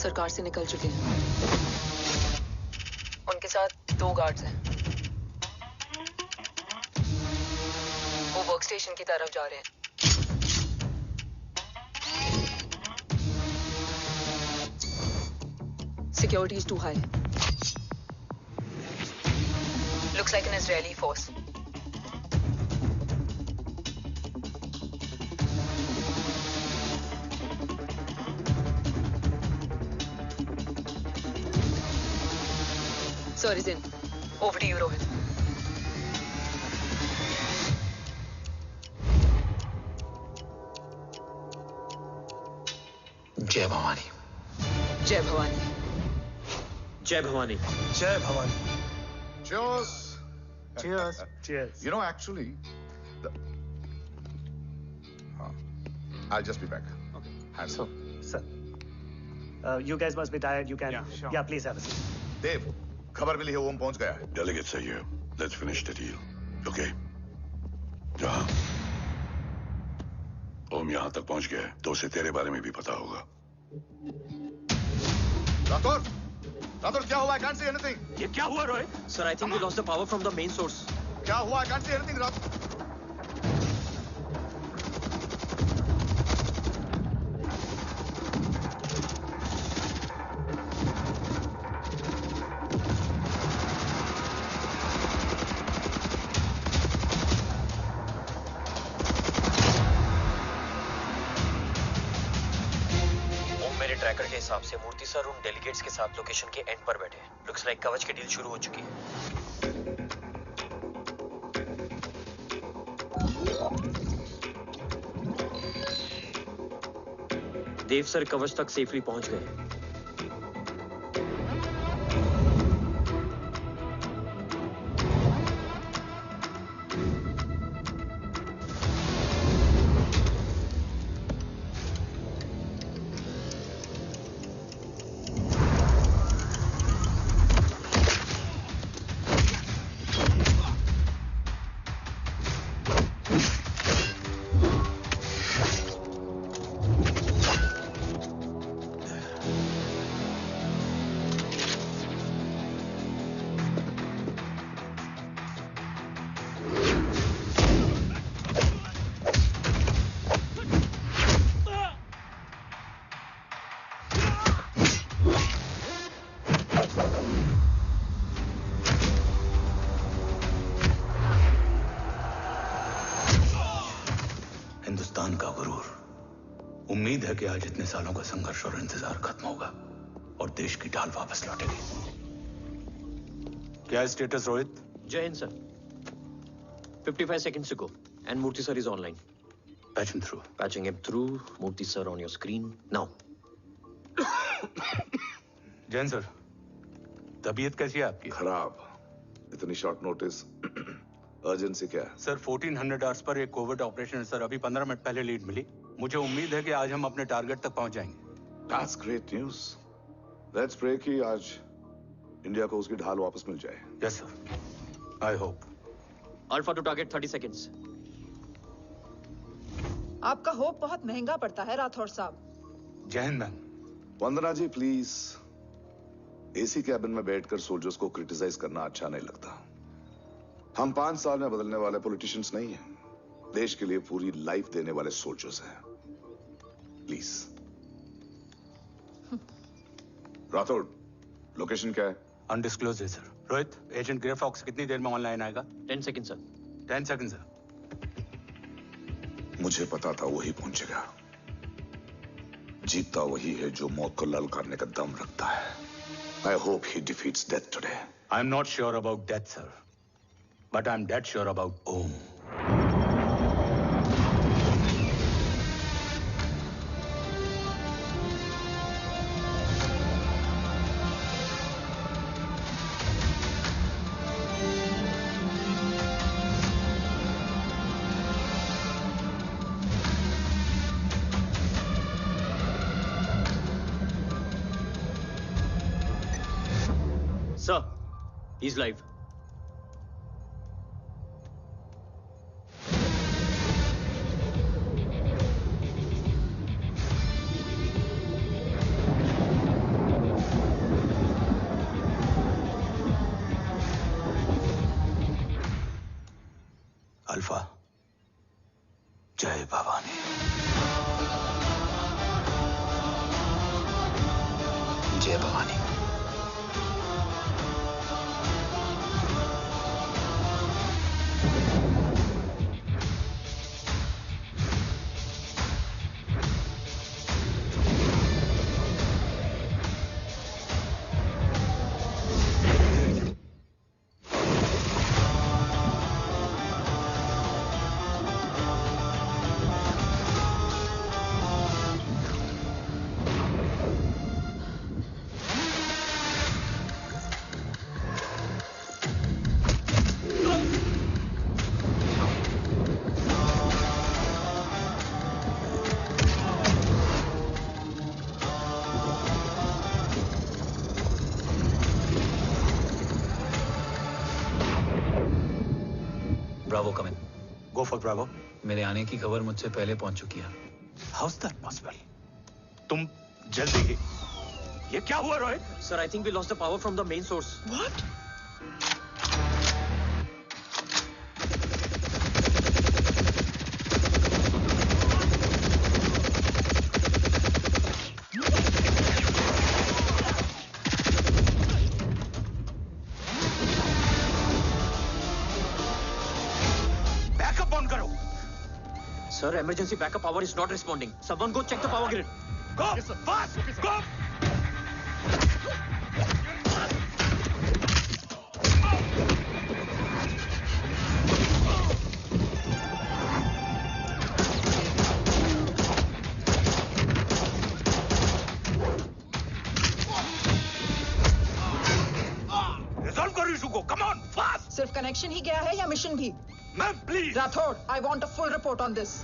सरकार से निकल चुके हैं। उनके साथ 2 गार्ड्स हैं। वो वर्क स्टेशन की तरफ जा रहे हैं। Security is too high. Looks like an Israeli force. Sir is in. Over to you, Rohit. जय भवानी। जय भवानी। जय भवानी। जय Bhavani. Cheers. Cheers. Cheers. You know, actually, I'll just be back. Okay. Handle. Sir, you guys must be tired. You can. Yeah, sure. Yeah, please have a seat. Dave, खबर मिली है ओम पहुंच गया है। Delegates are here. Let's finish the deal. Okay? जहाँ ओम यहाँ तक पहुंच गया है, तो उसे तेरे बारे में भी पता होगा। राठौर क्या हुआ? I can't see anything. ये क्या हुआ Rohit? Sir, I think we lost the power from the main source. क्या हुआ? I can't see anything, Rathore. Tracker के हिसाब से मूर्ति सर उन डेलीगेट्स के साथ लोकेशन के एंड पर बैठे हैं। लुक्स लाइक कवच की डील शुरू हो चुकी है। देव सर कवच तक सेफली पहुंच गए। हिंदुस्तान का गुरूर। उम्मीद है कि आज इतने सालों का संघर्ष और इंतजार खत्म होगा और देश की ढाल वापस लौटेगी। क्या है स्टेटस रोहित? जय Hind sir. 55 seconds to go and Murthy sir is online. Patch him through. Patching him through. Murthy sir on your screen now. Jain sir, तबीयत कैसी है आपकी? खराब। इतनी शॉर्ट नोटिस। अर्जेंसी क्या है? सर 1400 आवर्स पर एक कोविड ऑपरेशन है सर। अभी 15 मिनट पहले लीड मिली। मुझे उम्मीद है कि आज हम अपने टारगेट तक पहुंच जाएंगे। That's great news. Let's pray कि आज इंडिया को उसकी ढाल वापस मिल जाए। Yes sir. I hope. Alpha to target 30 seconds. आपका होप बहुत महंगा पड़ता है राठौर साहब। जय हिंद ma'am. Vandana ji please. AC cabin में बैठकर सोल्जर्स को क्रिटिसाइज करना अच्छा नहीं लगता। हम 5 साल में बदलने वाले पॉलिटिशियंस नहीं हैं। देश के लिए पूरी लाइफ देने वाले सोल्जर्स हैं। प्लीज। राठौड़, लोकेशन क्या है? अनडिस्क्लोज्ड है sir. Rohit, agent grey fox कितनी देर में ऑनलाइन आएगा? 10 seconds सर। 10 seconds sir. मुझे पता था वही पहुंचेगा। जीतता वही है जो मौत को ललकारने का दम रखता है। I hope he defeats death today. I'm not sure about death, sir. But I'm dead sure about Om. Sir, he's live. जय भवानी। जय Bhavani. Bravo come in. Go for Bravo. मेरे आने की खबर मुझसे पहले पहुंच चुकी है। How is that possible? तुम जल्दी ही। ये क्या हुआ Rohit? Sir, I think we lost the power from the main source. What? Backup on करो। Sir, emergency backup power is not responding. Someone go check the power grid. Go! Fast! Go! Resolve करो issue को। Come on, fast! सिर्फ connection ही गया है या mission भी? Ma'am, please. Rathore, I want a full report on this.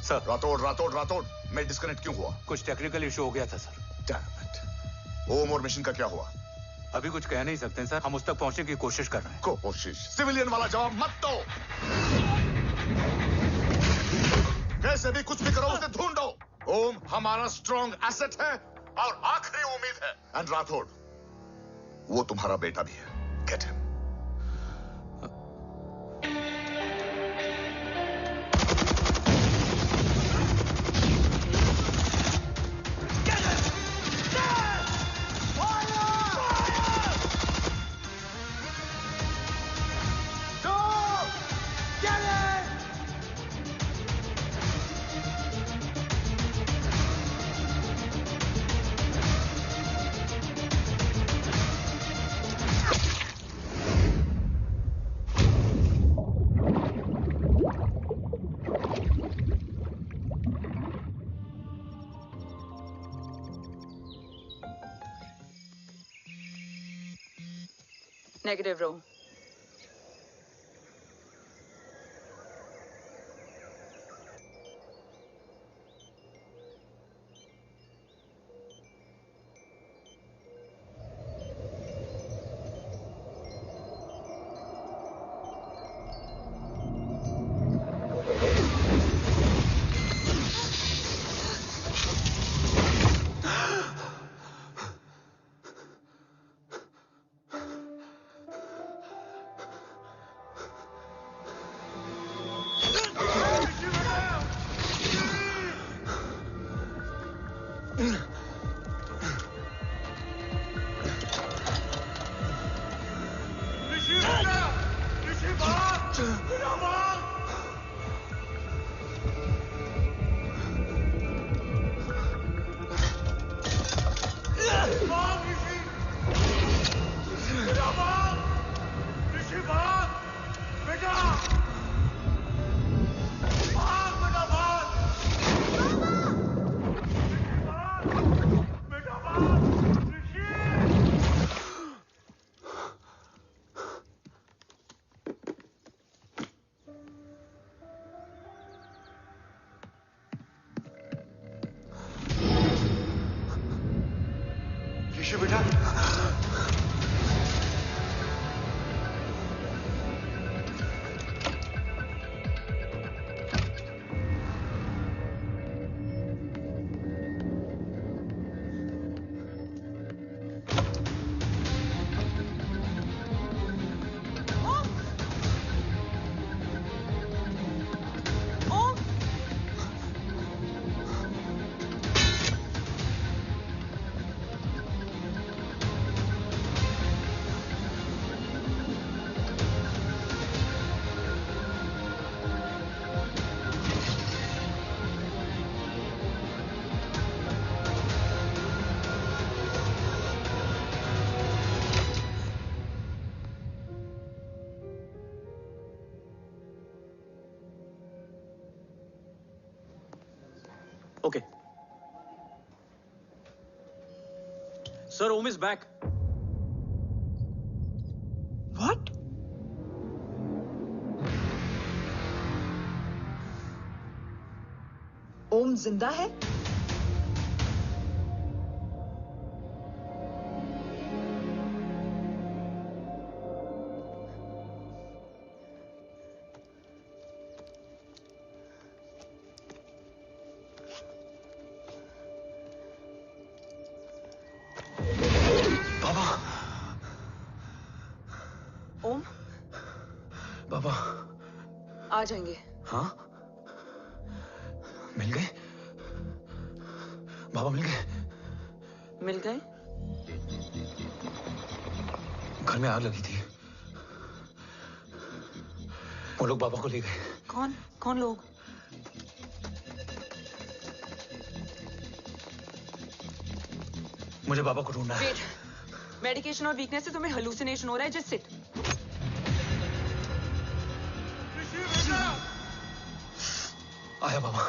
Sir, Rathore मैं disconnect क्यों हुआ? कुछ टेक्निकल इशू हो गया था सर। Damn it. ओम और मिशन का क्या हुआ? अभी कुछ कह नहीं सकते सर। हम उस तक पहुंचने की कोशिश कर रहे हैं। कोशिश? सिविलियन वाला जवाब मत दो। कैसे भी कुछ भी करो, उसे ढूंढो। ओम हमारा स्ट्रॉन्ग एसेट है और आखिरी उम्मीद है। एंड राठौड़, वो तुम्हारा बेटा भी है। Get him. Negative, Ro. Okay. Sir, Om is back. What? ओम जिंदा है? ओम, बाबा आ जाएंगे। हाँ, मिल गए? बाबा मिल गए? मिल गए? घर में आग लगी थी, वो लोग बाबा को ले गए। कौन कौन लोग? मुझे बाबा को ढूंढना है। वेट, मेडिकेशन और वीकनेस से तुम्हें हेलुसिनेशन हो रहा है। Just sit. आया बाबा।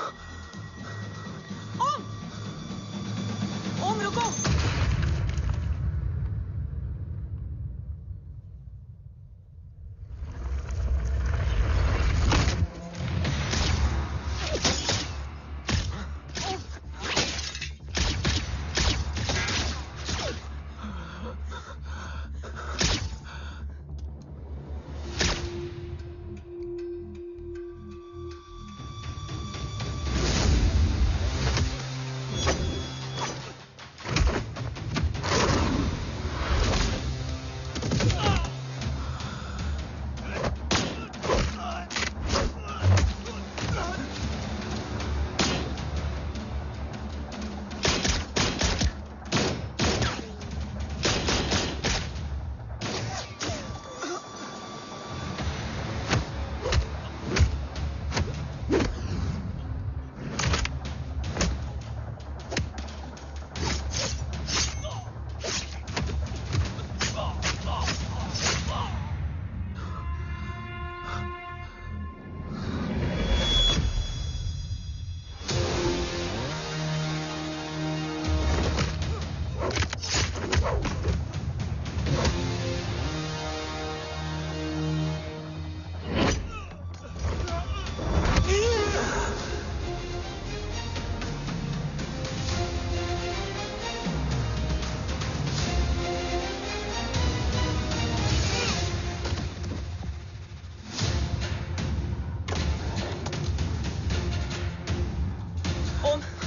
ओम, ओम रुको।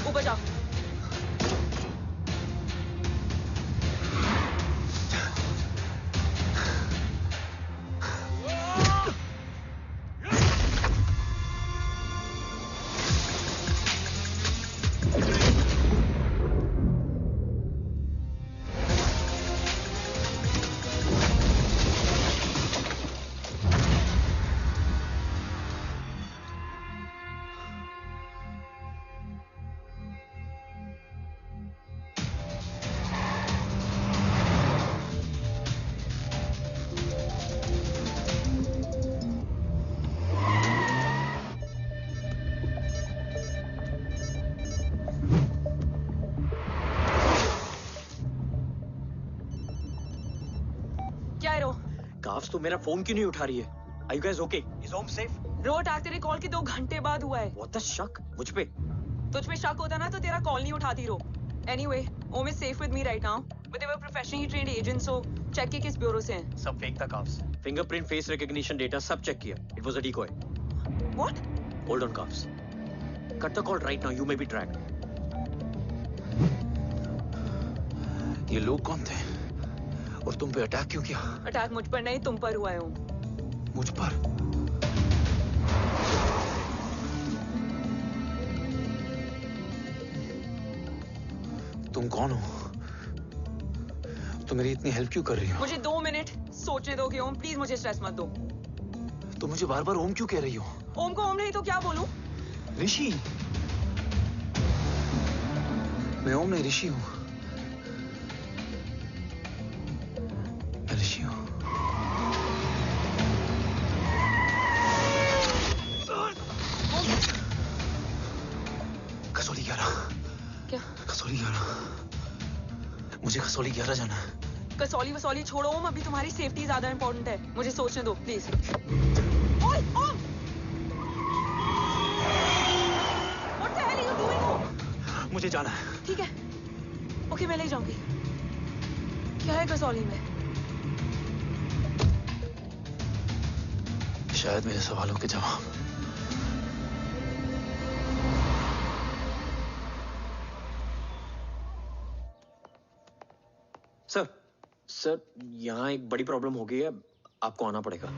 ऊपर जाओ। काफ्स तो मेरा फोन क्यों नहीं उठा रही है? Are you guys okay? Is Om safe? Road attack तेरे कॉल के 2 घंटे बाद हुआ है। What the शक? मुझ पे? तुझ पे शक होता ना तो तेरा कॉल नहीं उठाती रो। Anyway, Om is safe with me right now. But they were professionally trained agents, so check के किस ब्यूरो से हैं? सब फेक था carbs. Fingerprint, face recognition data सब चेक किया। It was a decoy. What? Hold on, carbs. Cut the call right now. You may be tracked. ये लोग कौन थे? और तुम पे अटैक क्यों किया? अटैक मुझ पर नहीं तुम पर हुआ है ओम। मुझ पर? तुम कौन हो? तुम मेरी इतनी हेल्प क्यों कर रही हो? मुझे 2 मिनट सोचने दोगे ओम? प्लीज मुझे स्ट्रेस मत दो। तुम मुझे बार बार ओम क्यों कह रही हो? ओम को ओम नहीं तो क्या बोलूं? ऋषि। मैं ओम नहीं, ऋषि हूं। ऋषि हूं। कसौली 11। कसौली 11। मुझे कसौली 11 जाना है। कसौली वसौली छोड़ो ओम, अभी तुम्हारी सेफ्टी ज्यादा इंपॉर्टेंट है। मुझे सोचने दो प्लीज। ओए ओम! What the hell are you doing, ओम? मुझे जाना है। ठीक है, ओके मैं ले जाऊंगी। क्या है कसौली में? शायद मेरे सवालों के जवाब। सर यहाँ एक बड़ी प्रॉब्लम हो गई है, आपको आना पड़ेगा।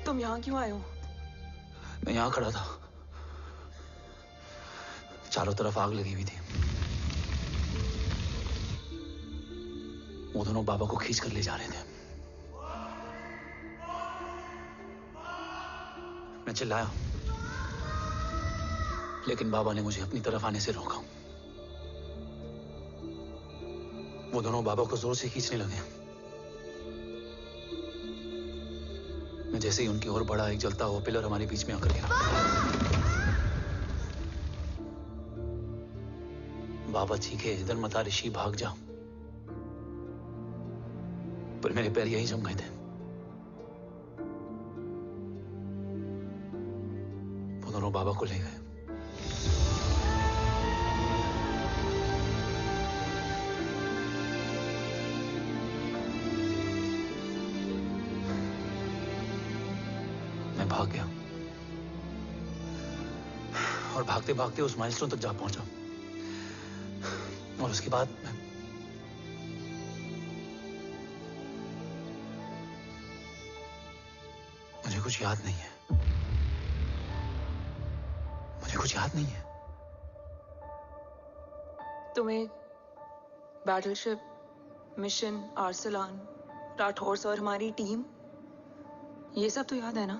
तुम यहाँ क्यों आए हो? मैं यहाँ खड़ा था, चारों तरफ आग लगी हुई थी। वो दोनों बाबा को खींच कर ले जा रहे थे। मैं चिल्लाया, लेकिन बाबा ने मुझे अपनी तरफ आने से रोका। वो दोनों बाबा को जोर से खींचने लगे। मैं जैसे ही उनकी ओर बढ़ा, एक जलता हुआ पिलर हमारे बीच में आकर गिरा। बाबा चीखे, इधर मता ऋषि, भाग जा। पर मेरे पैर यही जम गए थे। वो दोनों बाबा को ले गए। मैं भाग गया और भागते भागते उस माइलस्टोन तक जा पहुंचा। और उसके बाद मुझे कुछ याद नहीं है। मुझे कुछ याद नहीं है। तुम्हें बैटलशिप, मिशन, आर्सलान, राठौर और हमारी टीम, ये सब तो याद है ना?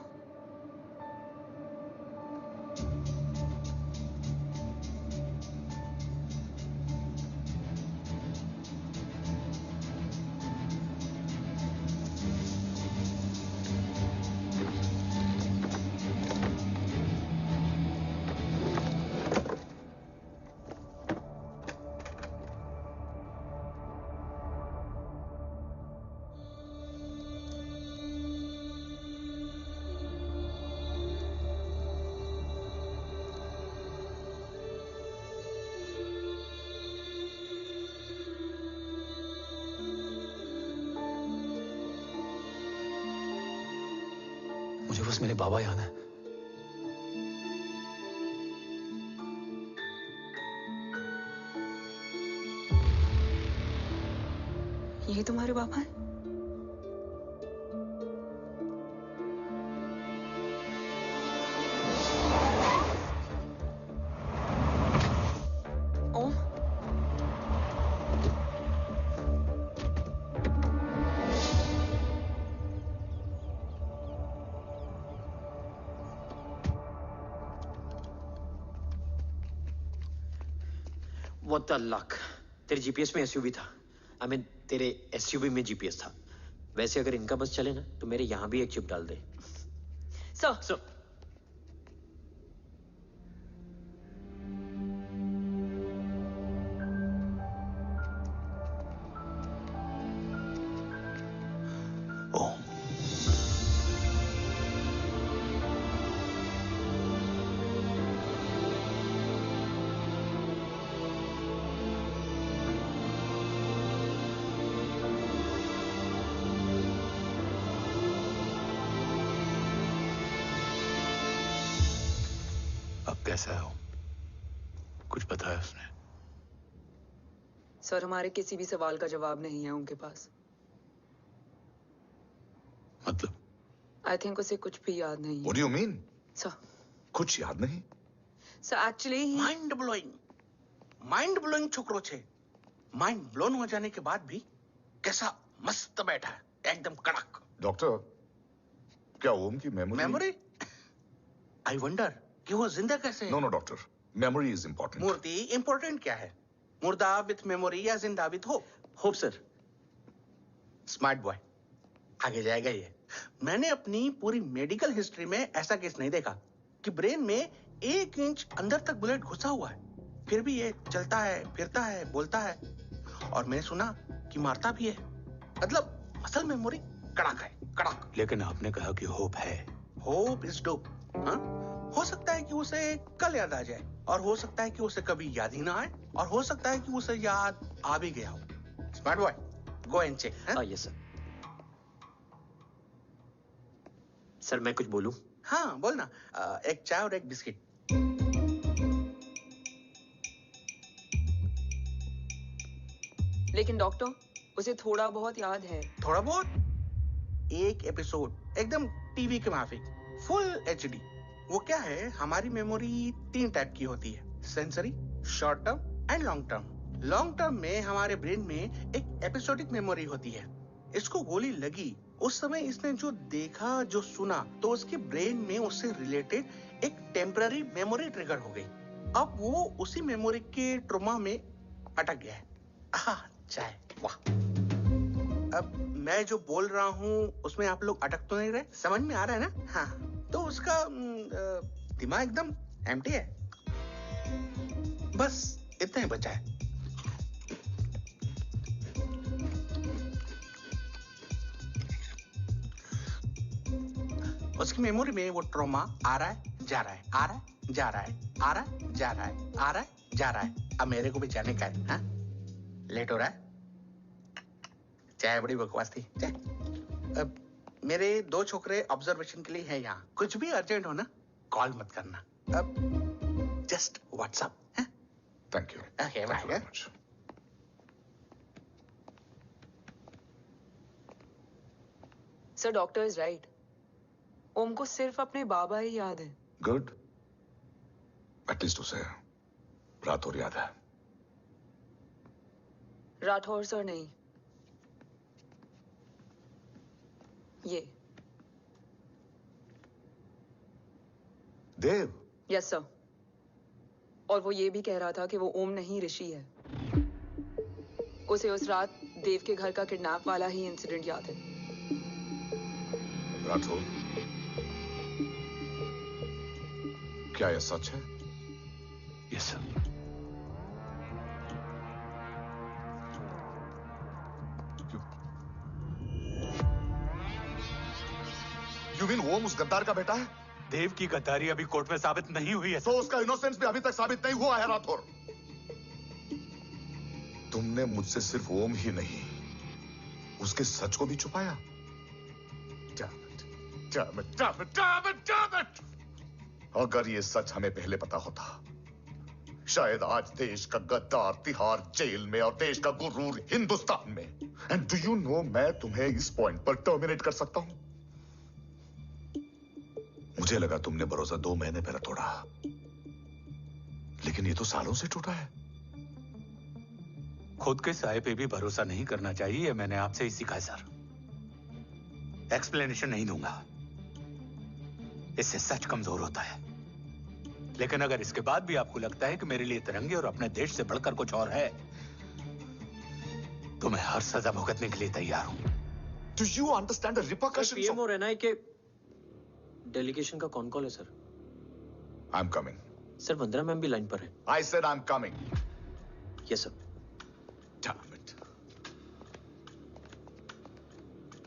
बस मेरे बाबा याद है। ये तुम्हारे पापा हैं? ओम, What the luck? तेरे जीपीएस में एसयूवी था। I mean, तेरे एसयूवी में जीपीएस था। वैसे अगर इनका बस चले ना तो मेरे यहां भी एक चिप डाल दे। सर, ओम, अब कैसा है ओम? कुछ बताया उसने? सर हमारे किसी भी सवाल का जवाब नहीं है उनके पास। मतलब? आई थिंक उसे कुछ भी याद नहीं What है। do you mean? सर, कुछ याद नहीं? सर एक्चुअली माइंड ब्लोइंग छोकरो छे। माइंड ब्लोन हो जाने के बाद भी कैसा मस्त बैठा है, एकदम कड़क। डॉक्टर, क्या ओम की मेमोरी? आई वंडर कि वो जिंदा कैसे है? No doctor, memory is important. मूर्ति इंपॉर्टेंट क्या है? मुर्दा विथ मेमोरी या जिंदा with hope? Hope sir. Smart boy, आगे जाएगा ये। मैंने अपनी पूरी मेडिकल हिस्ट्री में ऐसा केस नहीं देखा कि ब्रेन में 1 इंच अंदर तक बुलेट घुसा हुआ है, फिर भी ये चलता है, फिरता है, बोलता है, और मैंने सुना कि मारता भी है। मतलब असल मेमोरी कड़क है, कड़क। लेकिन आपने कहा कि होप है। Hope is dope. हाँ, हो सकता है कि उसे कल याद आ जाए, और हो सकता है कि उसे कभी याद ही ना आए, और हो सकता है कि उसे याद आ भी गया हो। Smart boy, go and check. Yes sir. Sir मैं कुछ बोलूं? हाँ बोल ना। एक चाय और एक बिस्किट। लेकिन डॉक्टर उसे थोड़ा बहुत याद है। थोड़ा बहुत? एक एपिसोड एकदम टीवी के माफिक, फुल एचडी। वो क्या है, हमारी मेमोरी 3 टाइप की होती है, sensory, short term and long term. Long term में हमारे ब्रेन में एक एपिसोडिक मेमोरी होती है। इसको गोली लगी, उस समय इसने जो देखा, जो सुना, तो उसके ब्रेन में उससे रिलेटेड एक टेम्पररी मेमोरी ट्रिगर हो गई। अब वो उसी मेमोरी के ट्रॉमा में अटक गया है। चाय, वाह। अब मैं जो बोल रहा हूँ उसमें आप लोग अटक तो नहीं रहे? समझ में आ रहा है ना? हाँ, तो उसका दिमाग एकदम एम्प्टी है। बस इतना ही बचा है। उसकी मेमोरी में वो ट्रॉमा आ रहा है, जा रहा है, आ रहा है, जा रहा है, आ रहा है, जा रहा है, आ रहा है, जा रहा है। अब मेरे को भी जाने का है। हाँ? लेट हो रहा है? चाय बड़ी बकवास थी। चाय। अब मेरे 2 छोकरे ऑब्जर्वेशन के लिए हैं यहाँ। कुछ भी अर्जेंट हो ना, कॉल मत करना। अब just WhatsApp. Thank you. Okay, bye. Sir doctor is right. Om को सिर्फ अपने बाबा ही याद है। गुड, एटलीस्ट उसे रात और याद है। राठौर सर नहीं, ये देव। Yes sir. और वो ये भी कह रहा था कि वो ओम नहीं ऋषि है। उसे उस रात देव के घर का किडनैप वाला ही इंसिडेंट याद है। राठौर, क्या यह सच है? Yes sir. यू मीन ओम उस गद्दार का बेटा है? देव की गद्दारी अभी कोर्ट में साबित नहीं हुई है। तो उसका इनोसेंस भी अभी तक साबित नहीं हुआ है राठौर। तुमने मुझसे सिर्फ ओम ही नहीं, उसके सच को भी छुपाया। Damn it. Damn it, damn it, damn it, damn it! अगर ये सच हमें पहले पता होता, शायद आज देश का गद्दार तिहाड़ जेल में और देश का गुरूर हिंदुस्तान में। एंड डू यू नो, मैं तुम्हें इस पॉइंट पर टर्मिनेट कर सकता हूं। मुझे लगा तुमने भरोसा 2 महीने पहले तोड़ा, लेकिन ये तो सालों से टूटा है। खुद के साये पे भी भरोसा नहीं करना चाहिए, मैंने आपसे ही सीखा है सर। एक्सप्लेनेशन नहीं दूंगा, इससे सच कमजोर होता है। लेकिन अगर इसके बाद भी आपको लगता है कि मेरे लिए तिरंगे और अपने देश से बढ़कर कुछ और है, तो मैं हर सजा भुगतने के लिए तैयार हूं। Do you understand the repercussions? PM और एनआई के डेलीगेशन का कौन कॉल है sir? I'm coming. Sir Vandana ma'am भी लाइन पर है। I said I'm coming. Yes sir. Damn it.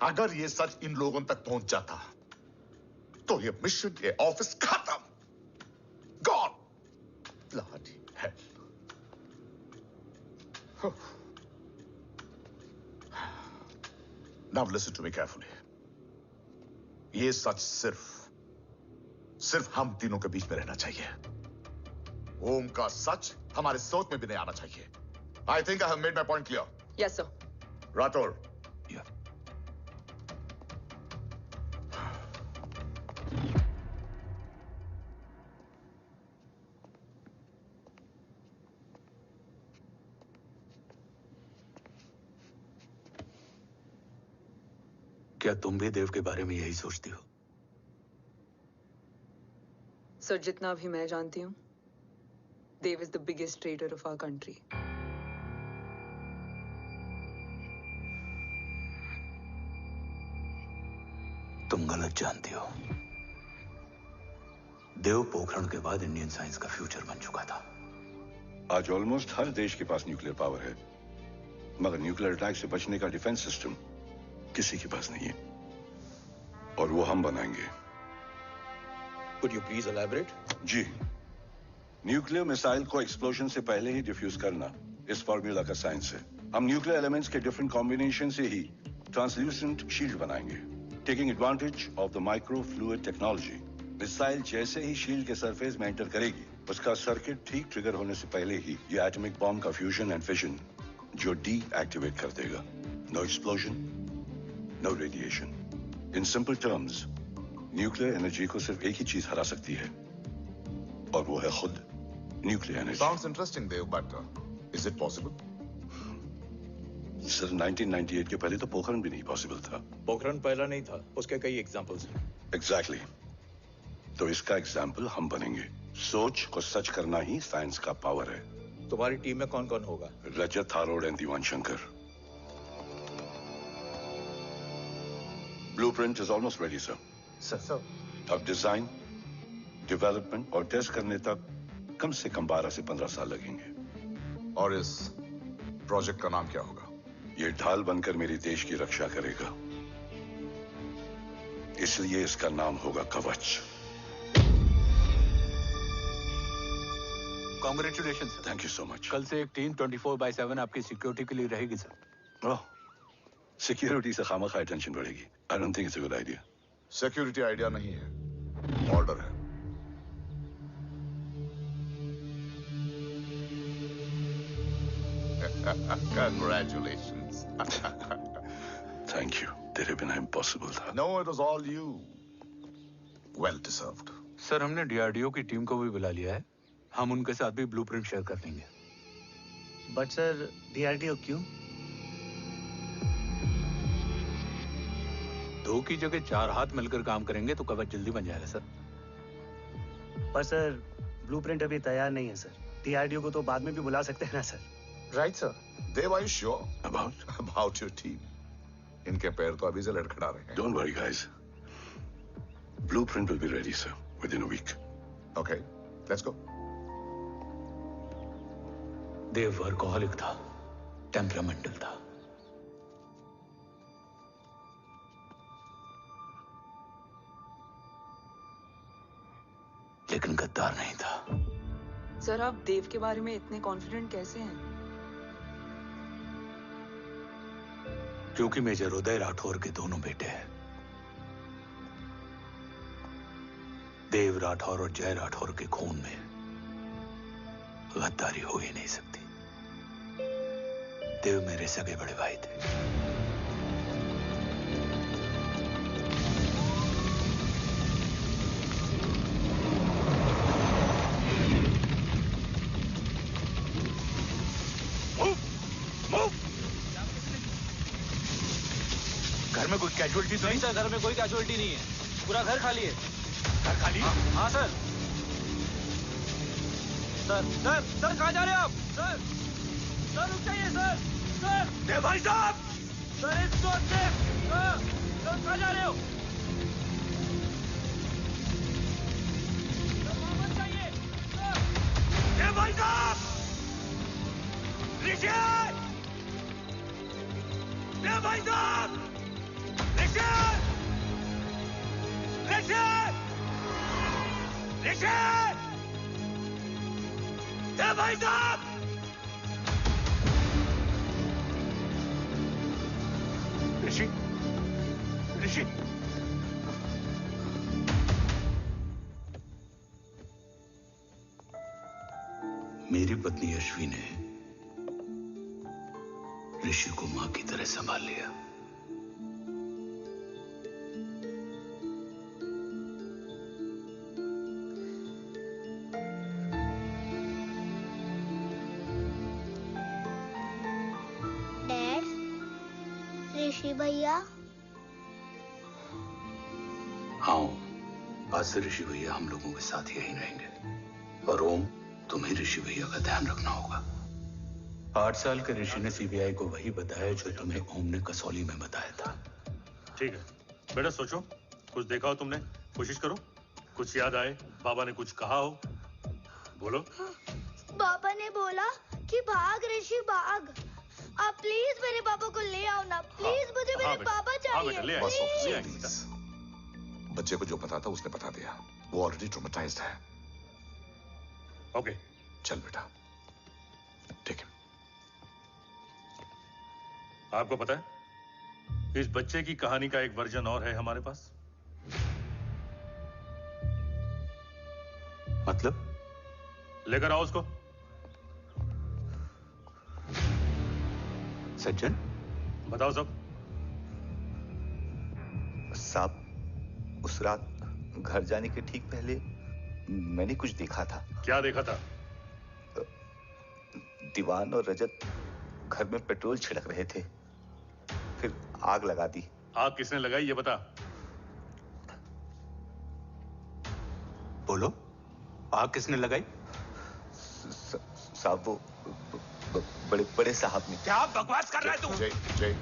अगर ये सच इन लोगों तक पहुंच जाता, तो ये मिशन, ये ऑफिस खत्म। Gone. Bloody hell. Now listen to me carefully. ये सच सिर्फ हम तीनों के बीच में रहना चाहिए। ओम का सच हमारे सोच में भी नहीं आना चाहिए। I think I have made my point clear. Yes, sir. Rathore, Yeah. क्या तुम भी देव के बारे में यही सोचती हो? सर, जितना भी मैं जानती हूँ, Dev is the biggest trader of our country. तुम गलत जानती हो। देव पोखरण के बाद इंडियन साइंस का फ्यूचर बन चुका था। आज ऑलमोस्ट हर देश के पास न्यूक्लियर पावर है, मगर न्यूक्लियर अटैक से बचने का डिफेंस सिस्टम किसी के पास नहीं है, और वो हम बनाएंगे। Could you please elaborate? जी, न्यूक्लियर मिसाइल को एक्सप्लोजन से पहले ही डिफ्यूज करना इस फॉर्मूला का साइंस है। हम न्यूक्लियर एलिमेंट्स के डिफरेंट कॉम्बिनेशन से ही ट्रांसल्यूसेंट शील्ड बनाएंगे, taking advantage of the micro fluid technology. Missile जैसे ही शील्ड के सरफेस में एंटर करेगी, उसका सर्किट ठीक ट्रिगर होने से पहले ही ये एटॉमिक बॉम्ब का फ्यूजन एंड फिशन जो डीएक्टिवेट कर देगा। No explosion, no radiation. In simple terms, nuclear energy को सिर्फ एक ही चीज हरा सकती है, और वो है खुद nuclear energy. Sounds interesting, Dev, but is it possible? Sir, 1998 के पहले तो पोखरण भी नहीं पॉसिबल था। पोखरण पहला नहीं था, उसके कई एग्जांपल्स हैं। Exactly. तो इसका एग्जाम्पल हम बनेंगे। सोच को सच करना ही साइंस का पावर है। तुम्हारी टीम में कौन कौन होगा? Rajat Tharod and Diwan Shankar. Blueprint is almost ready, sir. Sir. अब डिजाइन, डेवलपमेंट और टेस्ट करने तक कम से कम 12 से 15 साल लगेंगे। और इस प्रोजेक्ट का नाम क्या होगा? ये ढाल बनकर मेरे देश की रक्षा करेगा, इसलिए इसका नाम होगा कवच। Congratulation sir. Thank you so much. कल से एक टीम 24/7 आपकी सिक्योरिटी के लिए रहेगी सर। ओह, सिक्योरिटी से खामखा टेंशन बढ़ेगी। I don't think it's a good idea. Security idea नहीं है, ऑर्डर है। Congratulations. थैंक यू, तेरे बिना इम्पॉसिबल था। No, it was all you. Well deserved. Sir, हमने डीआरडीओ की टीम को भी बुला लिया है, हम उनके साथ भी ब्लूप्रिंट शेयर कर देंगे। बट सर, डीआरडीओ क्यों? 2 की जगह 4 हाथ मिलकर काम करेंगे तो कवच जल्दी बन जाएगा सर। पर सर, ब्लूप्रिंट अभी तैयार नहीं है सर। डीआरडीओ को तो बाद में भी बुला सकते हैं ना sir. Right sir. Dev, are you sure about your team? इनके पैर तो अभी से लड़खड़ा रहे हैं। Don't worry, guys. Blueprint will be ready, sir, within a week. Okay, let's go. Dev workaholic था, टेम्परामेंटल था। लेकिन गद्दार नहीं था। सर, आप देव के बारे में इतने कॉन्फिडेंट कैसे हैं? क्योंकि मेजर उदय राठौर के दोनों बेटे हैं। देव राठौर और जय राठौर के खून में गद्दारी हो ही नहीं सकती। देव मेरे सगे बड़े भाई थे। घर में कोई कैजुअलिटी तो नहीं? सर, घर में कोई कैजुअलिटी नहीं है, पूरा घर खाली है। घर खाली? हाँ सर। सर सर सर, कहाँ जा रहे हैं आप? सर सर, रुक जाइए सर। सर भाई साहब, सर इसको सर, कहाँ जा रहे हो? सर वापस जाइए सर। भाई साहब, ऋषि! भाई साहब, ऋषि! ऋषि! ऋषि! भाई साहब! ऋषि! ऋषि! मेरी पत्नी अश्वी ने ऋषि को मां की तरह संभाल लिया। डैड, ऋषि भैया। हाँ, आज से ऋषि भैया हम लोगों के साथ यहीं रहेंगे। और ओम, तुम्हें ऋषि भैया का ध्यान रखना होगा। 8 साल के ऋषि ने सीबीआई को वही बताया जो तुम्हें ओम ने कसौली में बताया था। ठीक है बेटा, सोचो, कुछ देखा हो तुमने, कोशिश करो, कुछ याद आए, बाबा ने कुछ कहा हो, बोलो। पापा ने बोला कि भाग ऋषि भाग। आप प्लीज मेरे पापा को ले आओ ना, प्लीज। मुझे मेरे पापा चाहिए। प्लीज। बच्चे को जो पता था उसने बता दिया। वो ऑलरेडी ट्रॉमेटाइज्ड है। ओके, चल बेटा, ठीक है। आपको पता है, इस बच्चे की कहानी का एक वर्जन और है हमारे पास। मतलब? लेकर आओ उसको। सज्जन, बताओ सब। साहब, उस रात घर जाने के ठीक पहले मैंने कुछ देखा था। क्या देखा था? दीवान और रजत घर में पेट्रोल छिड़क रहे थे, फिर आग लगा दी। आग किसने लगाई ये बता। बोलो, आग किसने लगाई? साहब, वो बड़े बड़े साहब ने। क्या बकवास कर रहा है तू? जय,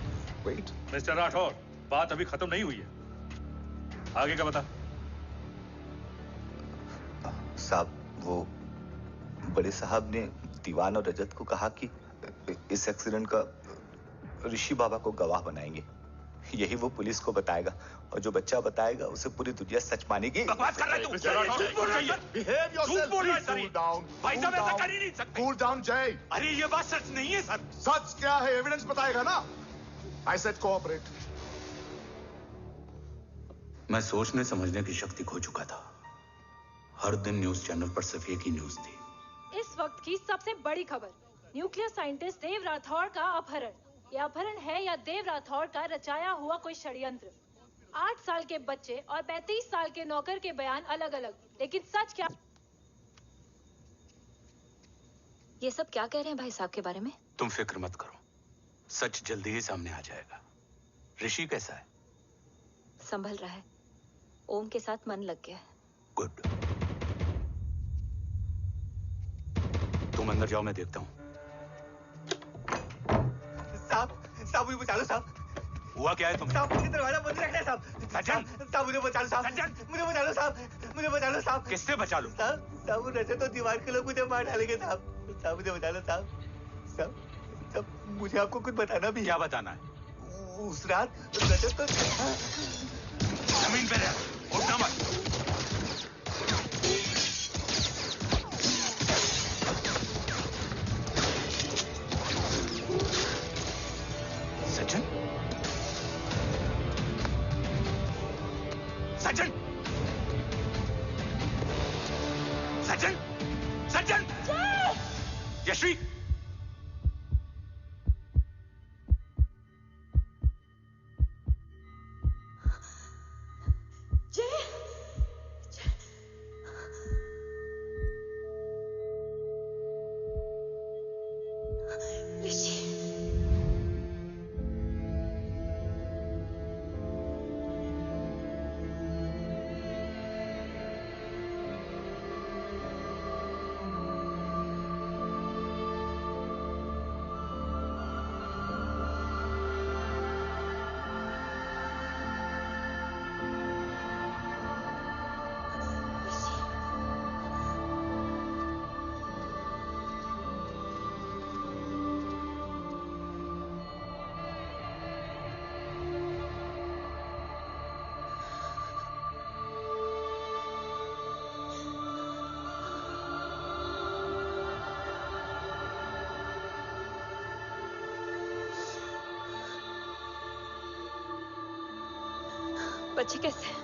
वेट। मिस्टर राठौर, बात अभी खत्म नहीं हुई है, आगे का बता। साहब, वो बड़े साहब ने दीवान और रजत को कहा कि इस एक्सीडेंट का ऋषि बाबा को गवाह बनाएंगे। यही वो पुलिस को बताएगा, और जो बच्चा बताएगा उसे पूरी दुनिया सच मानेगी। बकवास कर रहा है तू? झूठ बोल रहा है। Behave yourself, झूठ बोल रहा है please, सर। cool down, भाई cool साहब, ऐसा down. कर ही नहीं सकते। Cool down, जय। अरे ये बात सच नहीं है सर। सच क्या है? एविडेंस बताएगा ना। I said cooperate. मैं सोचने समझने की शक्ति खो चुका था। हर दिन न्यूज चैनल पर सिर्फ एक ही न्यूज थी। इस वक्त की सबसे बड़ी खबर, न्यूक्लियर साइंटिस्ट देव राठौर का अपहरण। यह अपहरण है या देव राठौर का रचाया हुआ कोई षड्यंत्र। 8 साल के बच्चे और 35 साल के नौकर के बयान अलग अलग, लेकिन सच क्या? ये सब क्या कह रहे हैं भाई साहब के बारे में? तुम फिक्र मत करो, सच जल्दी ही सामने आ जाएगा। ऋषि कैसा है? संभल रहा है, ओम के साथ मन लग गया है। गुड। तुम अंदर जाओ, मैं देखता हूँ। साहब, मुझे बचा लो साहब। हुआ क्या है तुम? साहब, मुझे दरवाजा बंद रखना है साहब। सज्जन, साहब मुझे बचा लो साहब। सज्जन, मुझे बचा लो साहब। मुझे बचा लो साहब। किससे बचा लो? साहब रजत तो दीवार के लोग मुझे मार डालेंगे साहब। साहब मुझे बचा लो साहब। साहब मुझे आपको कुछ बताना भी। क्या बताना है? उस रात रजत तो जमीन पे रह, उठना मत। सज्जन, सज्जन, बच्चे कैसे हैं?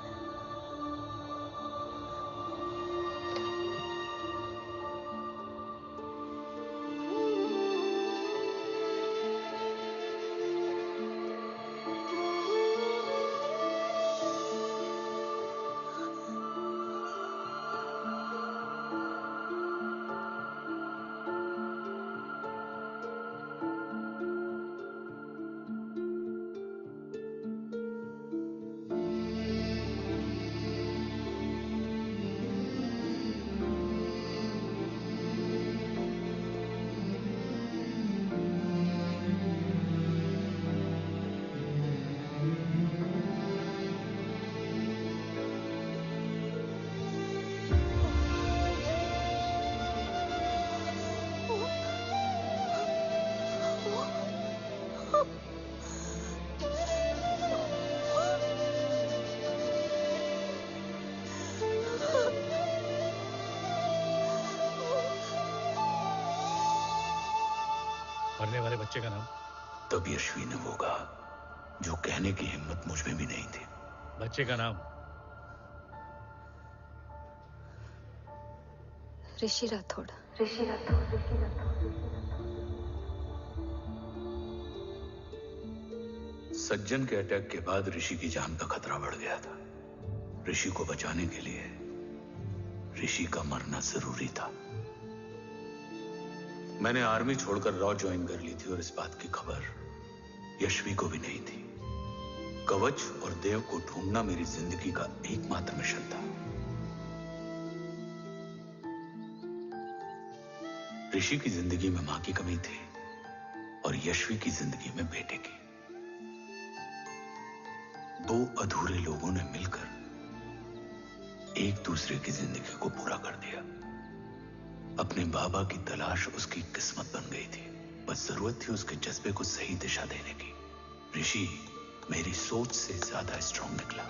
मरने वाले बच्चे का नाम? तब यशवी ने वो कहा जो कहने की हिम्मत मुझ में भी नहीं थी। बच्चे का नाम? ऋषि राठौड़। सज्जन के अटैक के बाद ऋषि की जान का खतरा बढ़ गया था। ऋषि को बचाने के लिए ऋषि का मरना जरूरी था। मैंने आर्मी छोड़कर रॉ ज्वाइन कर ली थी और इस बात की खबर यशवी को भी नहीं थी। कवच और देव को ढूंढना मेरी जिंदगी का एकमात्र मिशन था। ऋषि की जिंदगी में मां की कमी थी और यशवी की जिंदगी में बेटे की। दो अधूरे लोगों ने मिलकर एक दूसरे की जिंदगी को पूरा कर दिया। अपने बाबा की तलाश उसकी किस्मत बन गई थी। बस जरूरत थी उसके जज्बे को सही दिशा देने की। ऋषि मेरी सोच से ज्यादा स्ट्रांग निकला।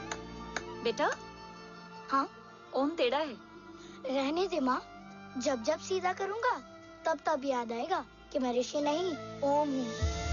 बेटा? हाँ? ओम टेढ़ा है। रहने दे माँ, जब जब सीधा करूंगा तब तब याद आएगा कि मैं ऋषि नहीं ओम हूँ।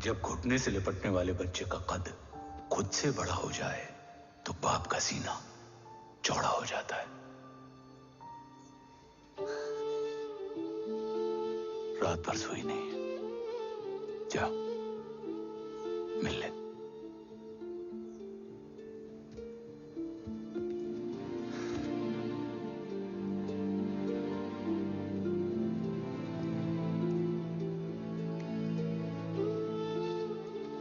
जब घुटने से लिपटने वाले बच्चे का कद खुद से बड़ा हो जाए तो बाप का सीना चौड़ा हो जाता है। रात भर सोई नहीं। जा मिल ले।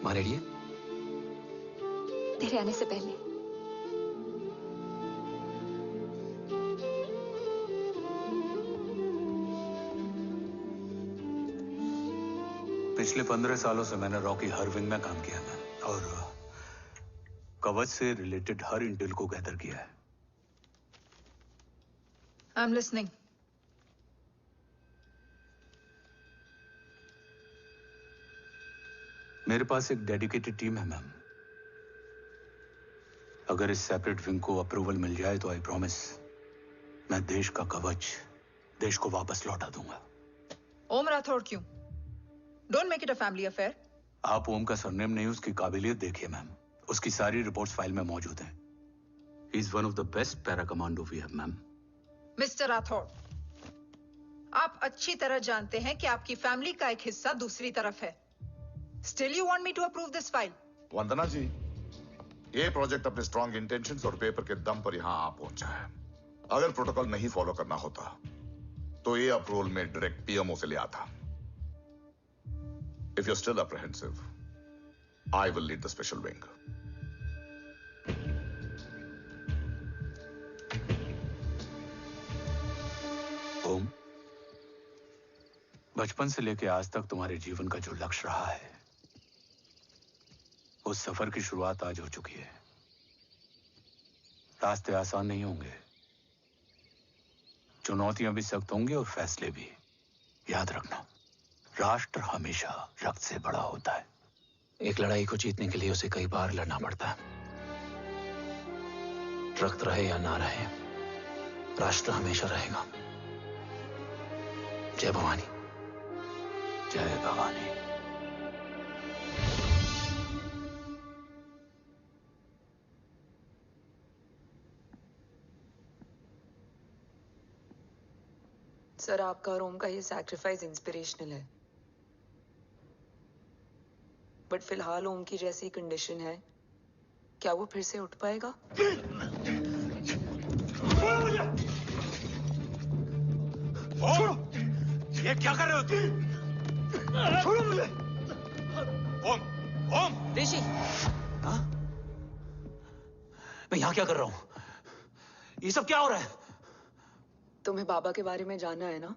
माँ रेडी है? तेरे आने से पहले। पिछले 15 सालों से मैंने रॉकी हर विंग में काम किया है और कवच से रिलेटेड हर इंटेल को गैदर किया है। I am listening. मेरे पास एक डेडिकेटेड टीम है मैम। अगर इस सेपरेट विंग को अप्रूवल मिल जाए तो आई प्रॉमिस मैं देश का कवच देश को वापस लौटा दूंगा। ओम राठौड़ क्यों? Don't make it a family affair. आप ओम का सरनेम नहीं उसकी काबिलियत देखिए मैम। उसकी सारी रिपोर्ट्स फाइल में मौजूद हैं। He is one of the best para commando we have ma'am. Mister Rathore, आप अच्छी तरह जानते हैं कि आपकी फैमिली का एक हिस्सा दूसरी तरफ है। Still you want me to approve this file? वंदना जी, ये प्रोजेक्ट अपने स्ट्रॉन्ग इंटेंशंस और पेपर के दम पर यहां आ पहुंचा है। अगर प्रोटोकॉल नहीं फॉलो करना होता तो ये अप्रूवल में डायरेक्ट पीएमओ से ले आता। If you're still apprehensive, I will lead the special wing. ओम, बचपन से लेकर आज तक तुम्हारे जीवन का जो लक्ष्य रहा है उस सफर की शुरुआत आज हो चुकी है। रास्ते आसान नहीं होंगे, चुनौतियां भी सख्त होंगी और फैसले भी। याद रखना, राष्ट्र हमेशा रक्त से बड़ा होता है। एक लड़ाई को जीतने के लिए उसे कई बार लड़ना पड़ता है। रक्त रहे या ना रहे, राष्ट्र हमेशा रहेगा। जय भवानी। जय भवानी। सर, आपका और ओम का ये सैक्रिफाइस इंस्पिरेशनल है, बट फिलहाल ओम की जैसी कंडीशन है, क्या वो फिर से उठ पाएगा? छोड़ो! ये क्या कर रहे हो तुम? छोड़ो मुझे! ओम! ओम! ऋषि! हाँ? मैं यहाँ क्या कर रहा हूँ? ये सब क्या हो रहा है? तुम्हें बाबा के बारे में जानना है ना?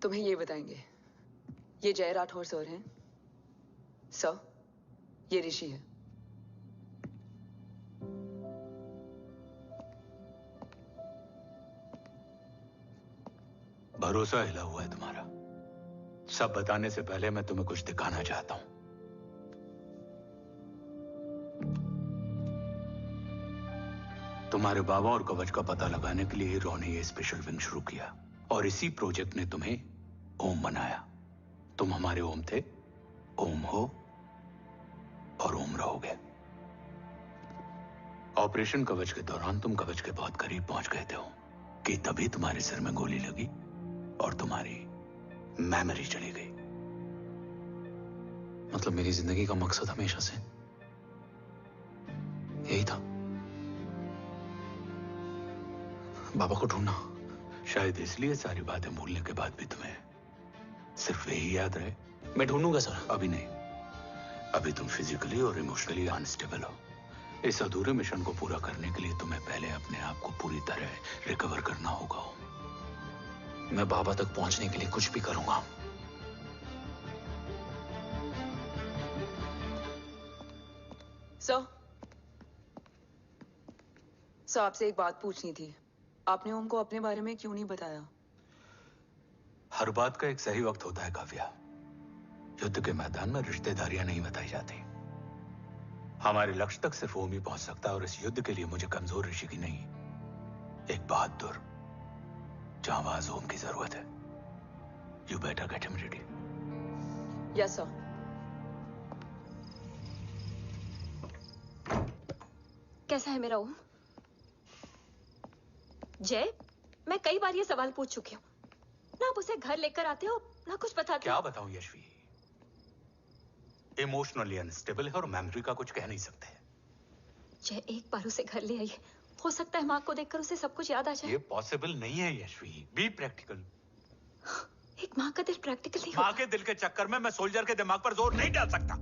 तुम्हें ये बताएंगे। ये जय राठौर सर हैं। सर, ये ऋषि है। भरोसा हिला हुआ है तुम्हारा। सब बताने से पहले मैं तुम्हें कुछ दिखाना चाहता हूं। तुम्हारे बाबा और कवच का पता लगाने के लिए हीरो ने ये स्पेशल विंग शुरू किया और इसी प्रोजेक्ट ने तुम्हें ओम बनाया। तुम हमारे ओम थे, ओम हो और ओम रहोगे। ऑपरेशन कवच के दौरान तुम कवच के बहुत करीब पहुंच गए थे कि तभी तुम्हारे सिर में गोली लगी और तुम्हारी मेमोरी चली गई। मतलब मेरी जिंदगी का मकसद हमेशा से यही था, बाबा को ढूंढना। शायद इसलिए सारी बातें भूलने के बाद भी तुम्हें सिर्फ यही याद रहे। मैं ढूंढूंगा सर। अभी नहीं, अभी तुम फिजिकली और इमोशनली अनस्टेबल हो। इस अधूरे मिशन को पूरा करने के लिए तुम्हें पहले अपने आप को पूरी तरह रिकवर करना होगा। मैं बाबा तक पहुंचने के लिए कुछ भी करूंगा। सर, आपसे एक बात पूछनी थी। आपने ओम को अपने बारे में क्यों नहीं बताया? हर बात का एक सही वक्त होता है काव्या। युद्ध के मैदान में रिश्तेदारियां नहीं बताई जाती। हमारे लक्ष्य तक सिर्फ ओम ही पहुंच सकता है और इस युद्ध के लिए मुझे कमजोर ऋषि की नहीं, एक बहादुर जांबाज ओम की जरूरत है। You better get him ready. Yes sir. कैसा है मेरा ओम? जय, मैं कई बार ये सवाल पूछ चुकी हूँ ना। आप उसे घर लेकर आते हो ना कुछ बताते। क्या बताऊं यशवी, इमोशनली अनस्टेबल है और मेमोरी का कुछ कह नहीं सकते। जय, एक बार उसे घर ले आइए। हो सकता है माँ को देखकर उसे सब कुछ याद आ जाए। ये पॉसिबल नहीं है यशवी। Be practical. एक माँ का दिल प्रैक्टिकल नहीं माँ के दिल के चक्कर में मैं सोल्जर के दिमाग पर जोर नहीं डाल सकता।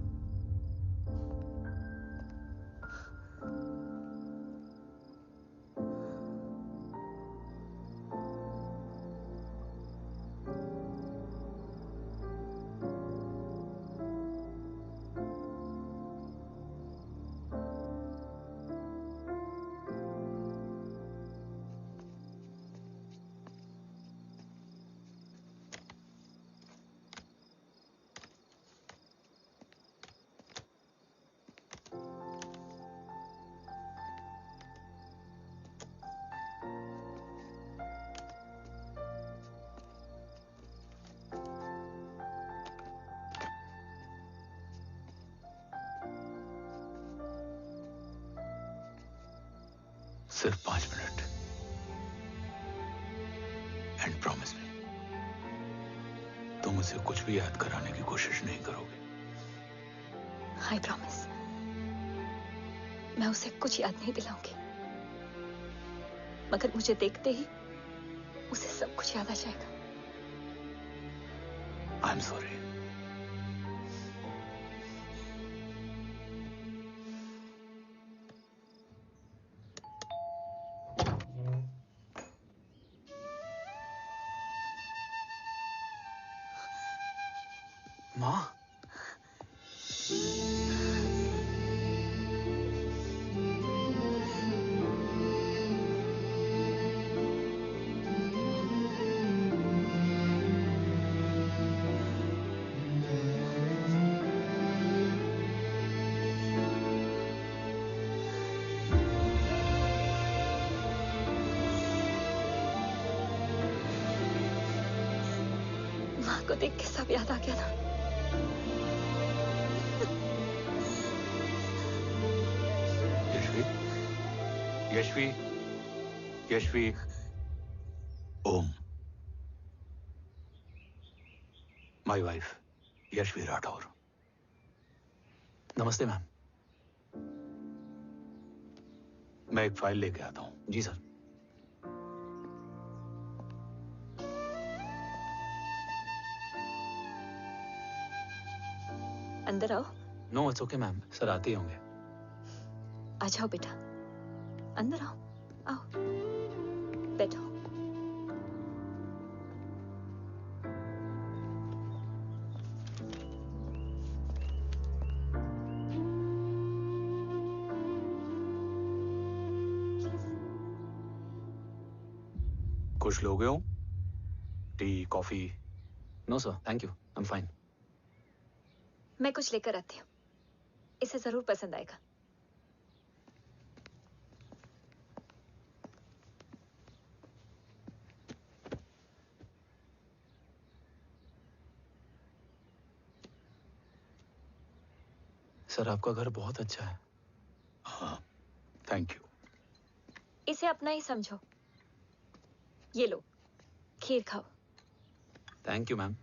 सिर्फ 5 मिनट। एंड प्रॉमिस मी, तुम उसे कुछ भी याद कराने की कोशिश नहीं करोगे। आई प्रॉमिस, मैं उसे कुछ याद नहीं दिलाऊंगी, मगर मुझे देखते ही उसे सब कुछ याद आ जाएगा। I am sorry. माँ, माँ को देख के सब याद आ गया ना। Yashvi, Yashvi, Yashvi, Om, my wife Yashvi Rathore. नमस्ते मैम। मैं एक फाइल लेके आता हूँ। जी सर। अंदर आओ। No it's okay ma'am, sir आते ही होंगे। आ जाओ बेटा, अंदर आओ। आओ, बैठो। कुछ लोगे हो? Tea, coffee? No sir, thank you, I am fine. मैं कुछ लेकर आती हूँ, इसे जरूर पसंद आएगा। सर आपका घर बहुत अच्छा है। हाँ, थैंक यू। इसे अपना ही समझो। ये लो, खीर खाओ। Thank you ma'am.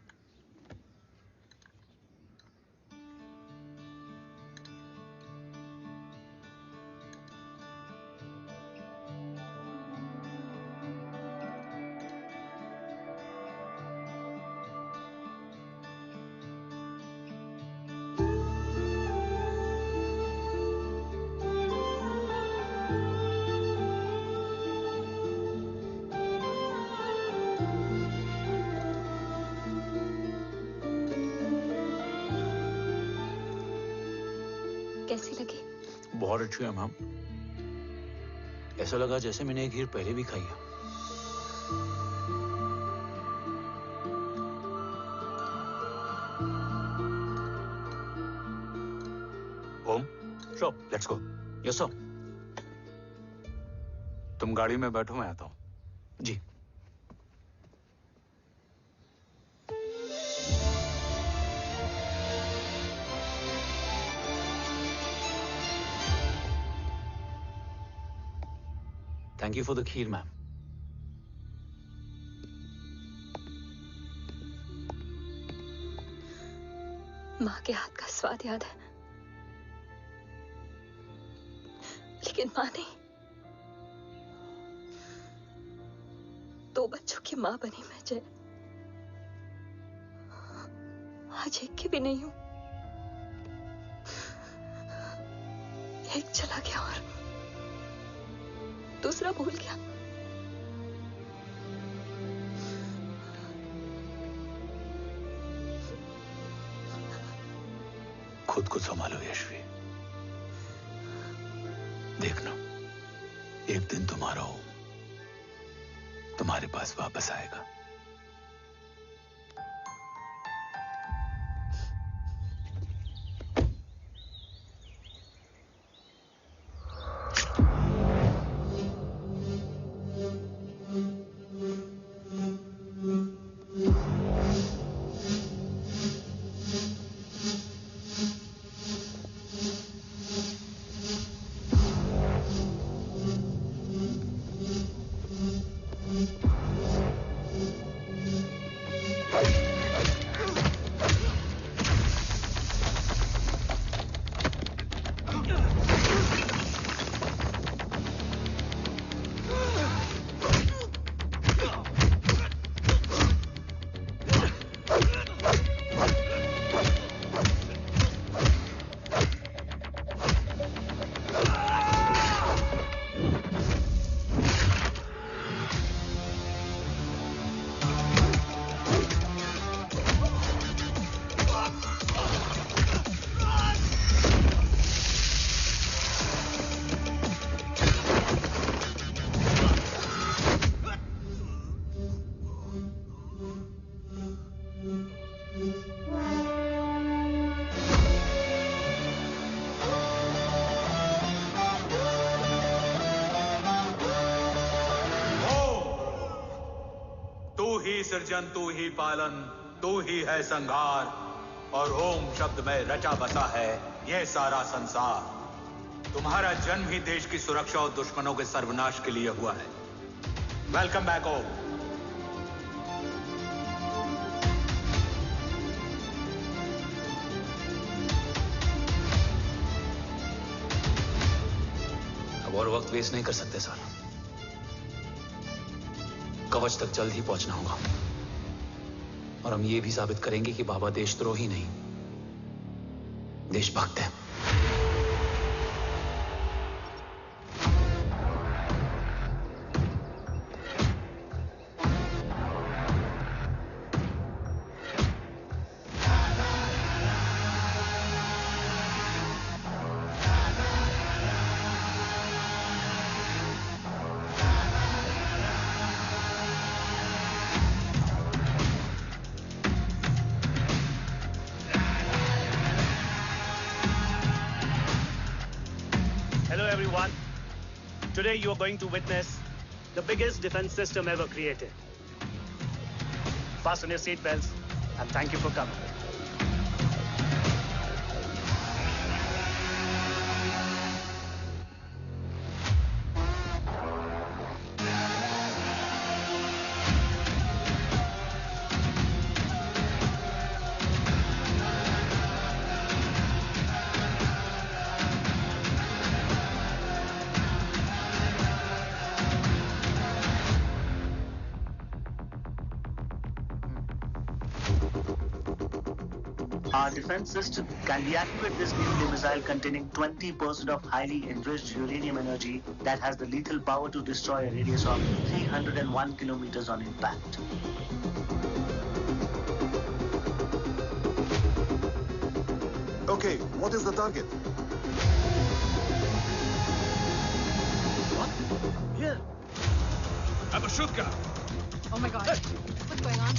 कैसी लगी? बहुत अच्छी है मैम। ऐसा लगा जैसे मैंने एक खीर पहले भी खाई है। Om, sure, let's go. Yes sir. तुम गाड़ी में बैठो, मैं आता हूँ। जी। Thank you for the kheer, ma'am. माँ के हाथ का स्वाद याद है, लेकिन माँ नहीं। 2 बच्चों की माँ बनी मैं जय। आज एक की भी नहीं हूं। एक चला गया और दूसरा भूल गया। खुद को संभालो यशवी। देखना, एक दिन तुम्हारा ओम तुम्हारे पास वापस आएगा। तू ही सृजन, तू ही पालन, तू ही है संहार, और ओम शब्द में रचा बसा है ये सारा संसार। तुम्हारा जन्म ही देश की सुरक्षा और दुश्मनों के सर्वनाश के लिए हुआ है। वेलकम बैक ओम। अब और वक्त वेस्ट नहीं कर सकते सर। कवच तक जल्द ही पहुंचना होगा और हम ये भी साबित करेंगे कि बाबा देशद्रोही नहीं, देशभक्त है। Today you are going to witness the biggest defense system ever created. Fasten your seatbelts and thank you for coming. Our defense system can deactivate this nuclear missile containing 20% of highly enriched uranium energy that has the lethal power to destroy a radius of 301 kilometers on impact. Okay, what is the target? What? Here. Abashuka. Oh my God. Hey. What's going on?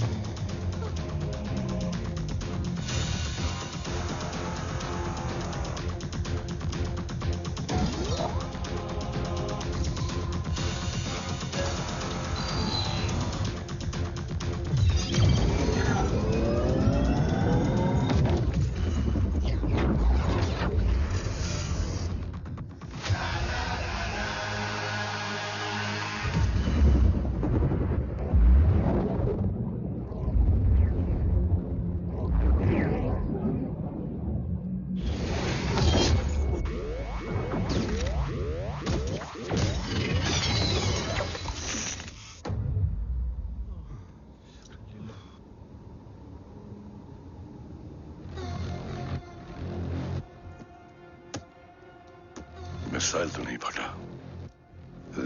Missile तो नहीं फटा,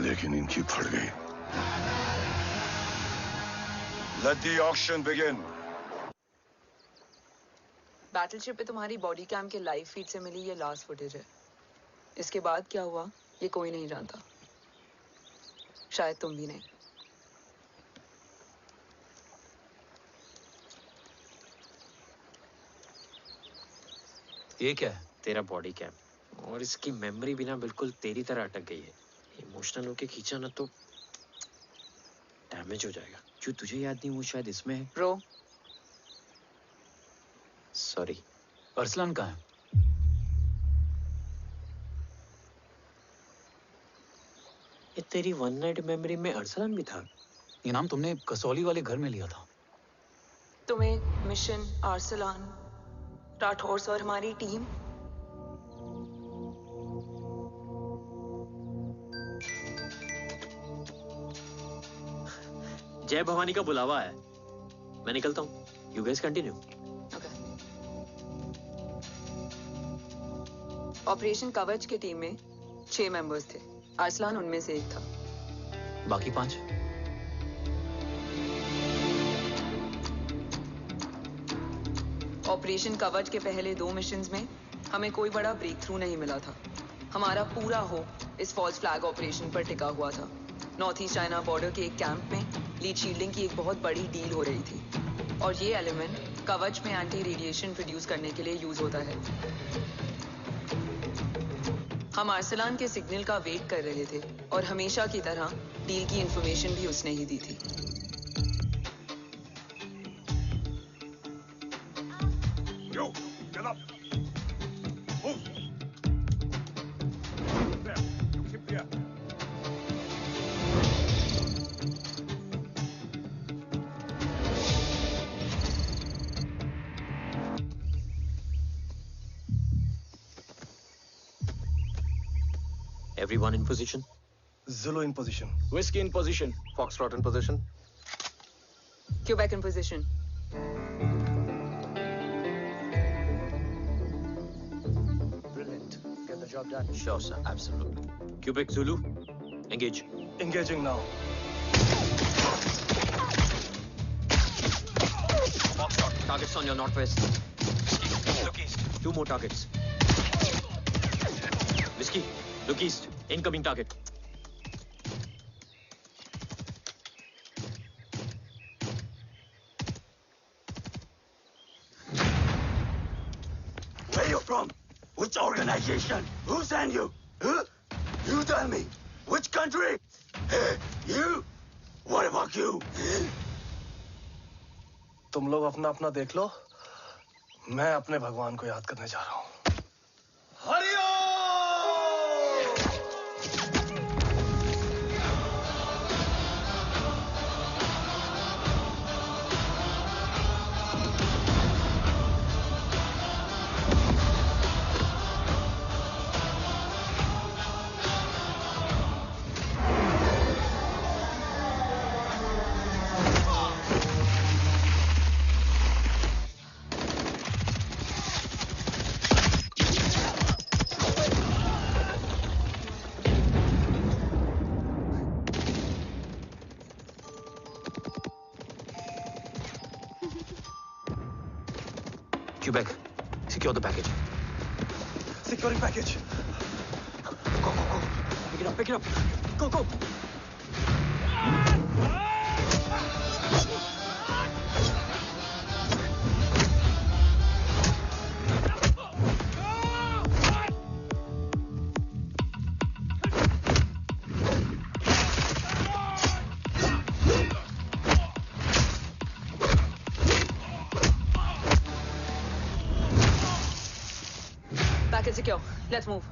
लेकिन इनकी फट गई। Let the auction begin. Battleship पे तुम्हारी body cam के लाइव फीड से मिली ये लास्ट फुटेज है। इसके बाद क्या हुआ ये कोई नहीं जानता, शायद तुम भी नहीं। ये क्या है? तेरा बॉडी कैम, और इसकी मेमोरी भी ना बिल्कुल तेरी तरह अटक गई है। इमोशनल होके खींचा ना तो डैमेज हो जाएगा। जो तुझे याद नहीं वो शायद इसमें है। Bro sorry. अरसलान कहाँ है? ये तेरी वन नाइट मेमोरी में अरसलान भी था? ये नाम तुमने कसौली वाले घर में लिया था। तुम्हें मिशन, अरसलान, राठौर और हमारी टीम। जय भवानी का बुलावा है, मैं निकलता हूँ। You guys continue. ऑपरेशन कवच की टीम में 6 मेंबर्स थे, अरसलान उनमें से एक था। बाकी 5? ऑपरेशन कवच के पहले 2 मिशंस में हमें कोई बड़ा ब्रेक थ्रू नहीं मिला था। हमारा पूरा होप इस फॉल्स फ्लैग ऑपरेशन पर टिका हुआ था। नॉर्थ ईस्ट चाइना बॉर्डर के एक कैंप में लीड शील्डिंग की एक बहुत बड़ी डील हो रही थी और ये एलिमेंट कवच में एंटी रेडिएशन प्रोड्यूस करने के लिए यूज होता है। हम आर्सलान के सिग्नल का वेट कर रहे थे और हमेशा की तरह डील की इंफॉर्मेशन भी उसने ही दी थी। Yo, get up. Move. There. You keep there. Everyone in position? Zulu in position. Whiskey in position. Foxtrot in position. Quebec in position. Brilliant. Get the job done. Sure, sir. Absolutely. Quebec Zulu, engage. Engaging now. Foxtrot, targets on your northwest. Look east. 2 more targets. Whiskey, look east. Incoming target. Where you from? Which organization? Who sent you? Huh? You tell me. Which country? Hey, you? What about you? तुम लोग अपना अपना देख लो। मैं अपने भगवान को याद करने जा रहा हूँ। Quebec, secure the package. Securing package. Go, go, go. Pick it up, pick it up. Go, go. Package secure. Let's move.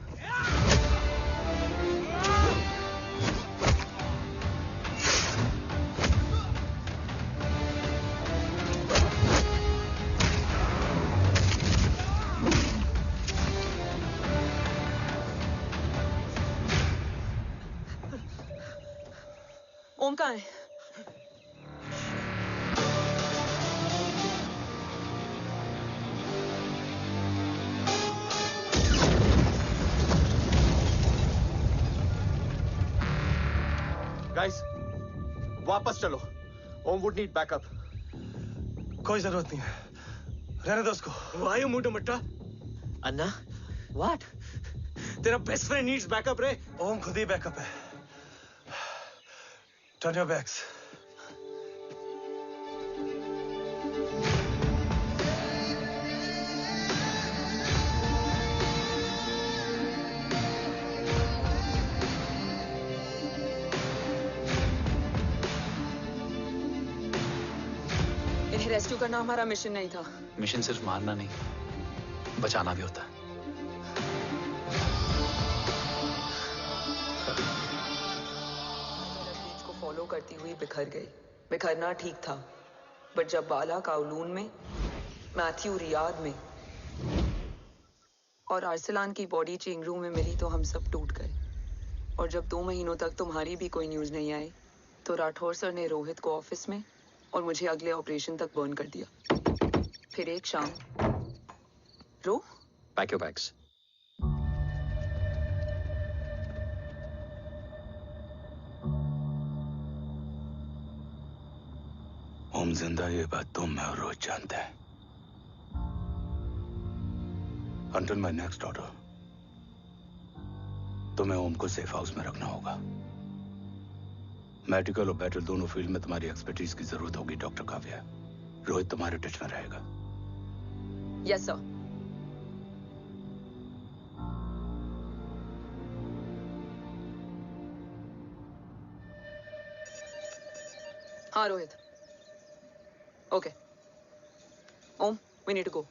ओम कहाँ है? Guys, वापस चलो. Om would need backup. कोई जरूरत नहीं है। रहने दो उसको। Why you मुंडो Matta? Anna, what? तेरा best friend needs backup रे. ओम खुद ही बैकअप है। Turn your backs. इन्हें रेस्क्यू करना हमारा मिशन नहीं था। मिशन सिर्फ मारना नहीं, बचाना भी होता है। को फॉलो करती हुई बिखर गई। बिखरना ठीक था, बट जब बाला काउलून में, मैथ्यू रियाद में और आर्सलान की बॉडी चेंज रूम में मिली तो हम सब टूट गए। और जब 2 महीनों तक तुम्हारी भी कोई न्यूज नहीं आई तो राठौर सर ने रोहित को ऑफिस में और मुझे अगले ऑपरेशन तक बर्न कर दिया। फिर एक शाम रो पैक योर बैग्स। ओम जिंदा, ये बात तुम मैं और रोज जानते हैं। Until my next order, तुम्हें ओम को सेफ हाउस में रखना होगा। मेडिकल और बैटल दोनों फील्ड में तुम्हारी एक्सपर्टीज की जरूरत होगी डॉक्टर काव्या। रोहित तुम्हारे टच में रहेगा। Yes sir. हाँ Rohit. Okay Om, we need to go.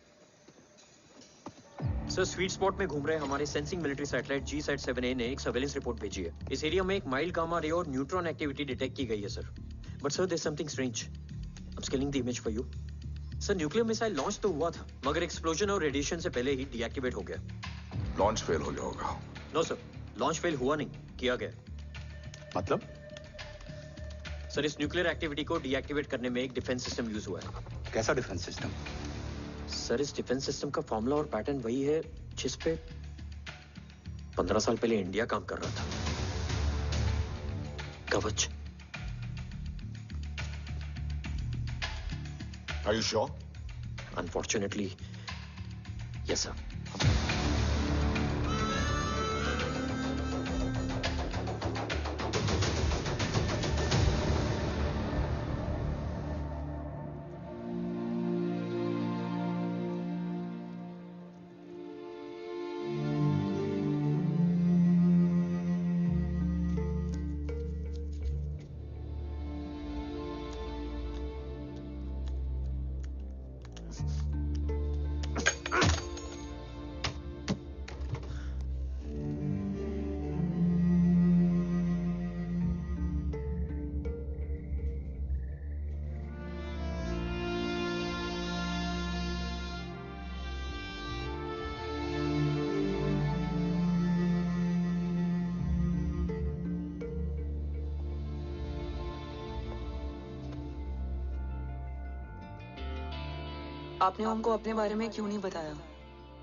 Sir sweet spot में घूम रहे हमारे सेंसिंग मिलिट्री सैटेलाइट G-SAT-7A ने एक सर्वेलेंस रिपोर्ट भेजी है। इस एरिया में एक माइल्ड गामा रे और न्यूट्रॉन एक्टिविटी डिटेक्ट की गई है sir. But sir there is something strange. I am scanning the image for you. Sir nuclear missile launch तो हुआ था मगर एक्सप्लोजन और रेडिएशन से पहले ही डीएक्टिवेट हो गया। लॉन्च फेल हो गया होगा। नो सर, लॉन्च फेल हुआ नहीं, किया गया। मतलब? सर इस न्यूक्लियर एक्टिविटी को डीएक्टिवेट करने में एक डिफेंस सिस्टम यूज हुआ है। कैसा डिफेंस सिस्टम? सर इस डिफेंस सिस्टम का फॉर्मूला और पैटर्न वही है जिस पे 15 साल पहले इंडिया काम कर रहा था। कवच। Are you sure? Unfortunately, yes sir. आपने हमको अपने बारे में क्यों नहीं बताया?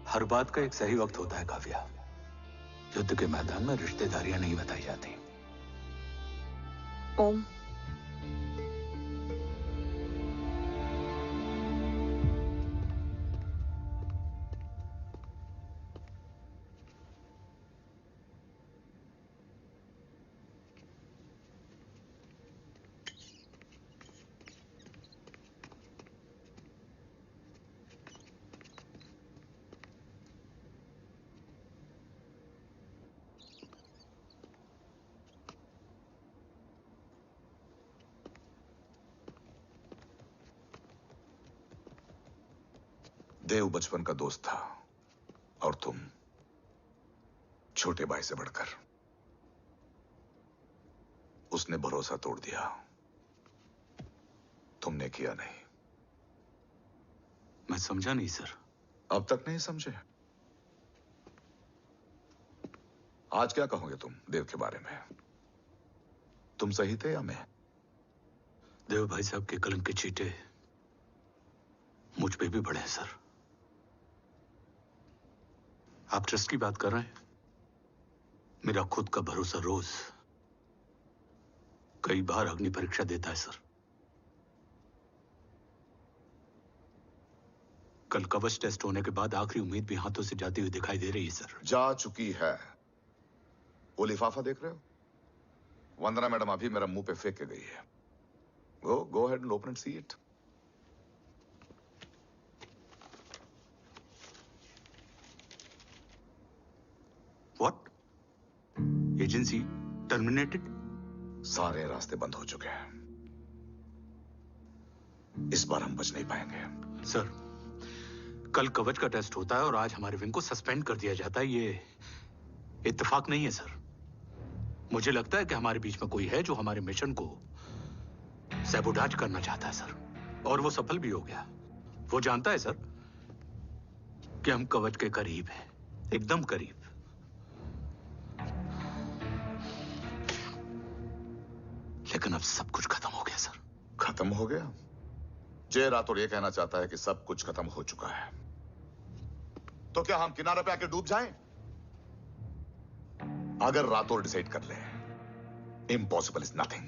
हर बात का एक सही वक्त होता है काव्या। युद्ध के मैदान में रिश्तेदारियां नहीं बताई जाती। ओम, देव बचपन का दोस्त था और तुम छोटे भाई से बढ़कर। उसने भरोसा तोड़ दिया, तुमने किया नहीं। मैं समझा नहीं सर। अब तक नहीं समझे? आज क्या कहोगे तुम देव के बारे में? तुम सही थे या मैं? देव भाई साहब के कलम के चीटे मुझ पे भी पड़े हैं सर। आप ट्रस्ट की बात कर रहे हैं? मेरा खुद का भरोसा रोज कई बार अग्नि परीक्षा देता है सर। कल कवच टेस्ट होने के बाद आखिरी उम्मीद भी हाथों से जाती हुई दिखाई दे रही है सर। जा चुकी है। वो लिफाफा देख रहे हो? वंदना मैडम अभी मेरा मुंह पे फेंक के गई है। Go ahead and open and see it. What? Agency terminated? सारे रास्ते बंद हो चुके हैं। इस बार हम बच नहीं पाएंगे। सर, कल कवच का टेस्ट होता है और आज हमारे विंग को सस्पेंड कर दिया जाता है। ये इत्तेफाक नहीं है सर। मुझे लगता है कि हमारे बीच में कोई है जो हमारे मिशन को सैबोटाज करना चाहता है सर, और वो सफल भी हो गया। वो जानता है सर कि हम कवच के करीब हैं, एकदम करीब। लेकिन अब सब कुछ खत्म हो गया सर। खत्म हो गया? जय राठौर ये कहना चाहता है कि सब कुछ खत्म हो चुका है। तो क्या हम किनारे पे आके डूब जाएं? अगर राठौर डिसाइड कर ले, impossible is nothing,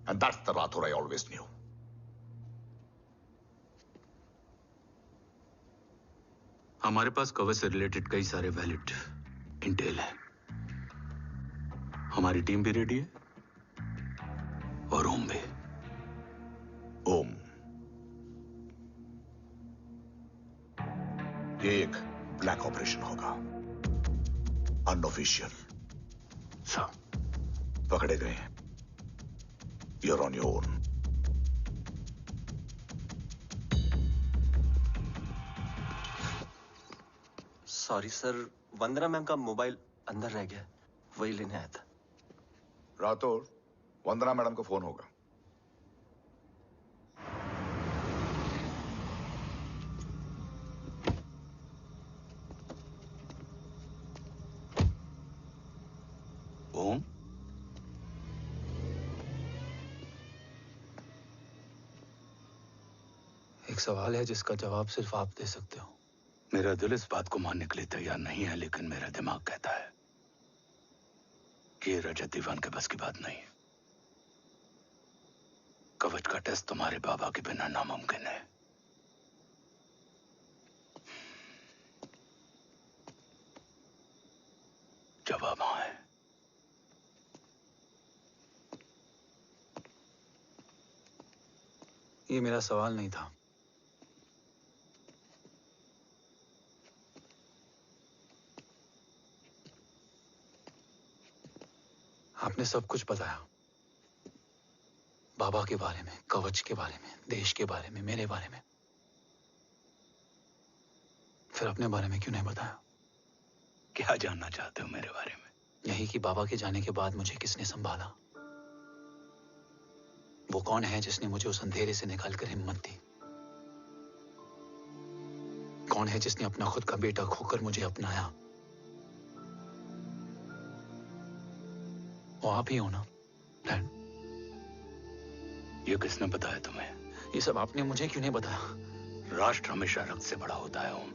and that's the Rathore I always new. हमारे पास कवच से रिलेटेड कई सारे वैलिड इंटेल है। हमारी टीम भी रेडी है और ओम भी। ओम ये एक ब्लैक ऑपरेशन होगा, अनऑफिशियल। सर पकड़े गए, you're on your own. Sorry sir, Vandana ma'am का मोबाइल अंदर रह गया, वही लेने आया था। राठौर, वंदना मैडम का फोन होगा। ओम, एक सवाल है जिसका जवाब सिर्फ आप दे सकते हो। मेरा दिल इस बात को मानने के लिए तैयार नहीं है, लेकिन मेरा दिमाग कहता है कि ये रजत दीवान के बस की बात नहीं है। कवच का टेस्ट तुम्हारे बाबा के बिना नामुमकिन है। जवाब हाँ है। ये मेरा सवाल नहीं था। आपने सब कुछ बताया, बाबा के बारे में, कवच के बारे में, देश के बारे में, मेरे बारे में। फिर अपने बारे में क्यों नहीं बताया? क्या जानना चाहते हो मेरे बारे में? यही कि बाबा के जाने के बाद मुझे किसने संभाला? वो कौन है जिसने मुझे उस अंधेरे से निकालकर हिम्मत दी? कौन है जिसने अपना खुद का बेटा खोकर मुझे अपनाया? वो आप ही हो ना, डैड? ये किसने बताया तुम्हें? ये सब आपने मुझे क्यों नहीं बताया? राष्ट्र हमेशा रक्त से बड़ा होता है ओम,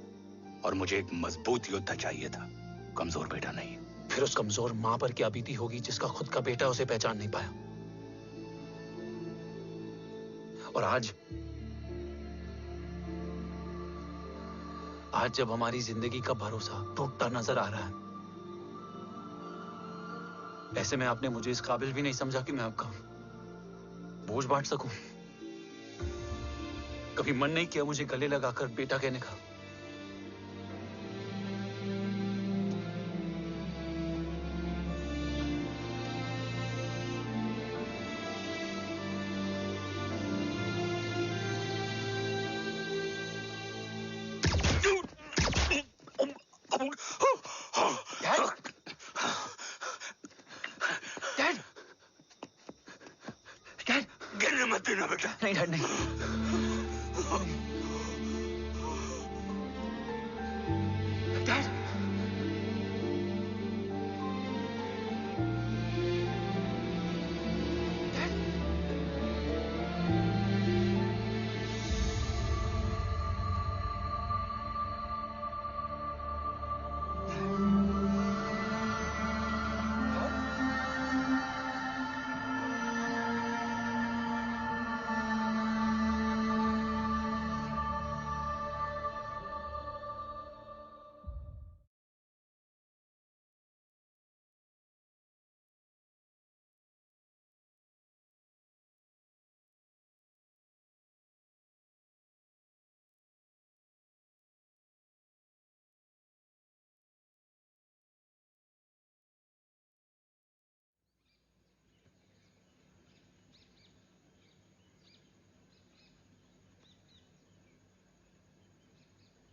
और मुझे एक मजबूत योद्धा चाहिए था, कमजोर बेटा नहीं। फिर उस कमजोर मां पर क्या बीती होगी जिसका खुद का बेटा उसे पहचान नहीं पाया? और आज जब हमारी जिंदगी का भरोसा टूटता नजर आ रहा है, ऐसे में आपने मुझे इस काबिल भी नहीं समझा कि मैं आपका बोझ बांट सकूं। कभी मन नहीं किया मुझे गले लगाकर बेटा कहने का? नहीं डैड, नहीं। डैड,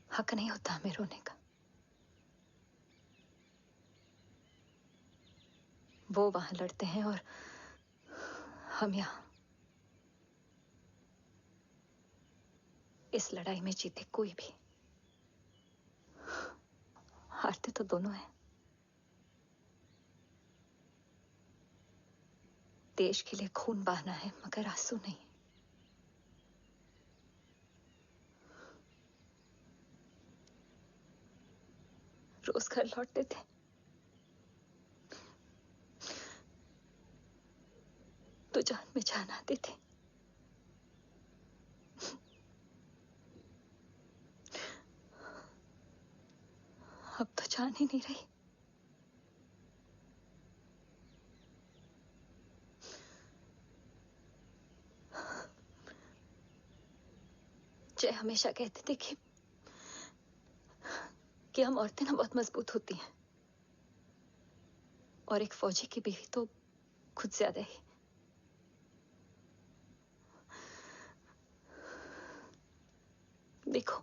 हक नहीं होता हमें रोने का। वो वहां लड़ते हैं और हम यहां। इस लड़ाई में जीते कोई भी, हारते तो दोनों हैं। देश के लिए खून बहाना है, मगर आंसू नहीं। रोज घर लौटते थे, तो जान में जान आती थी। अब तो जान ही नहीं रही। जय हमेशा कहते थे कि कि हम औरतें ना बहुत मजबूत होती हैं, और एक फौजी की बीवी तो खुद ज्यादा ही। देखो,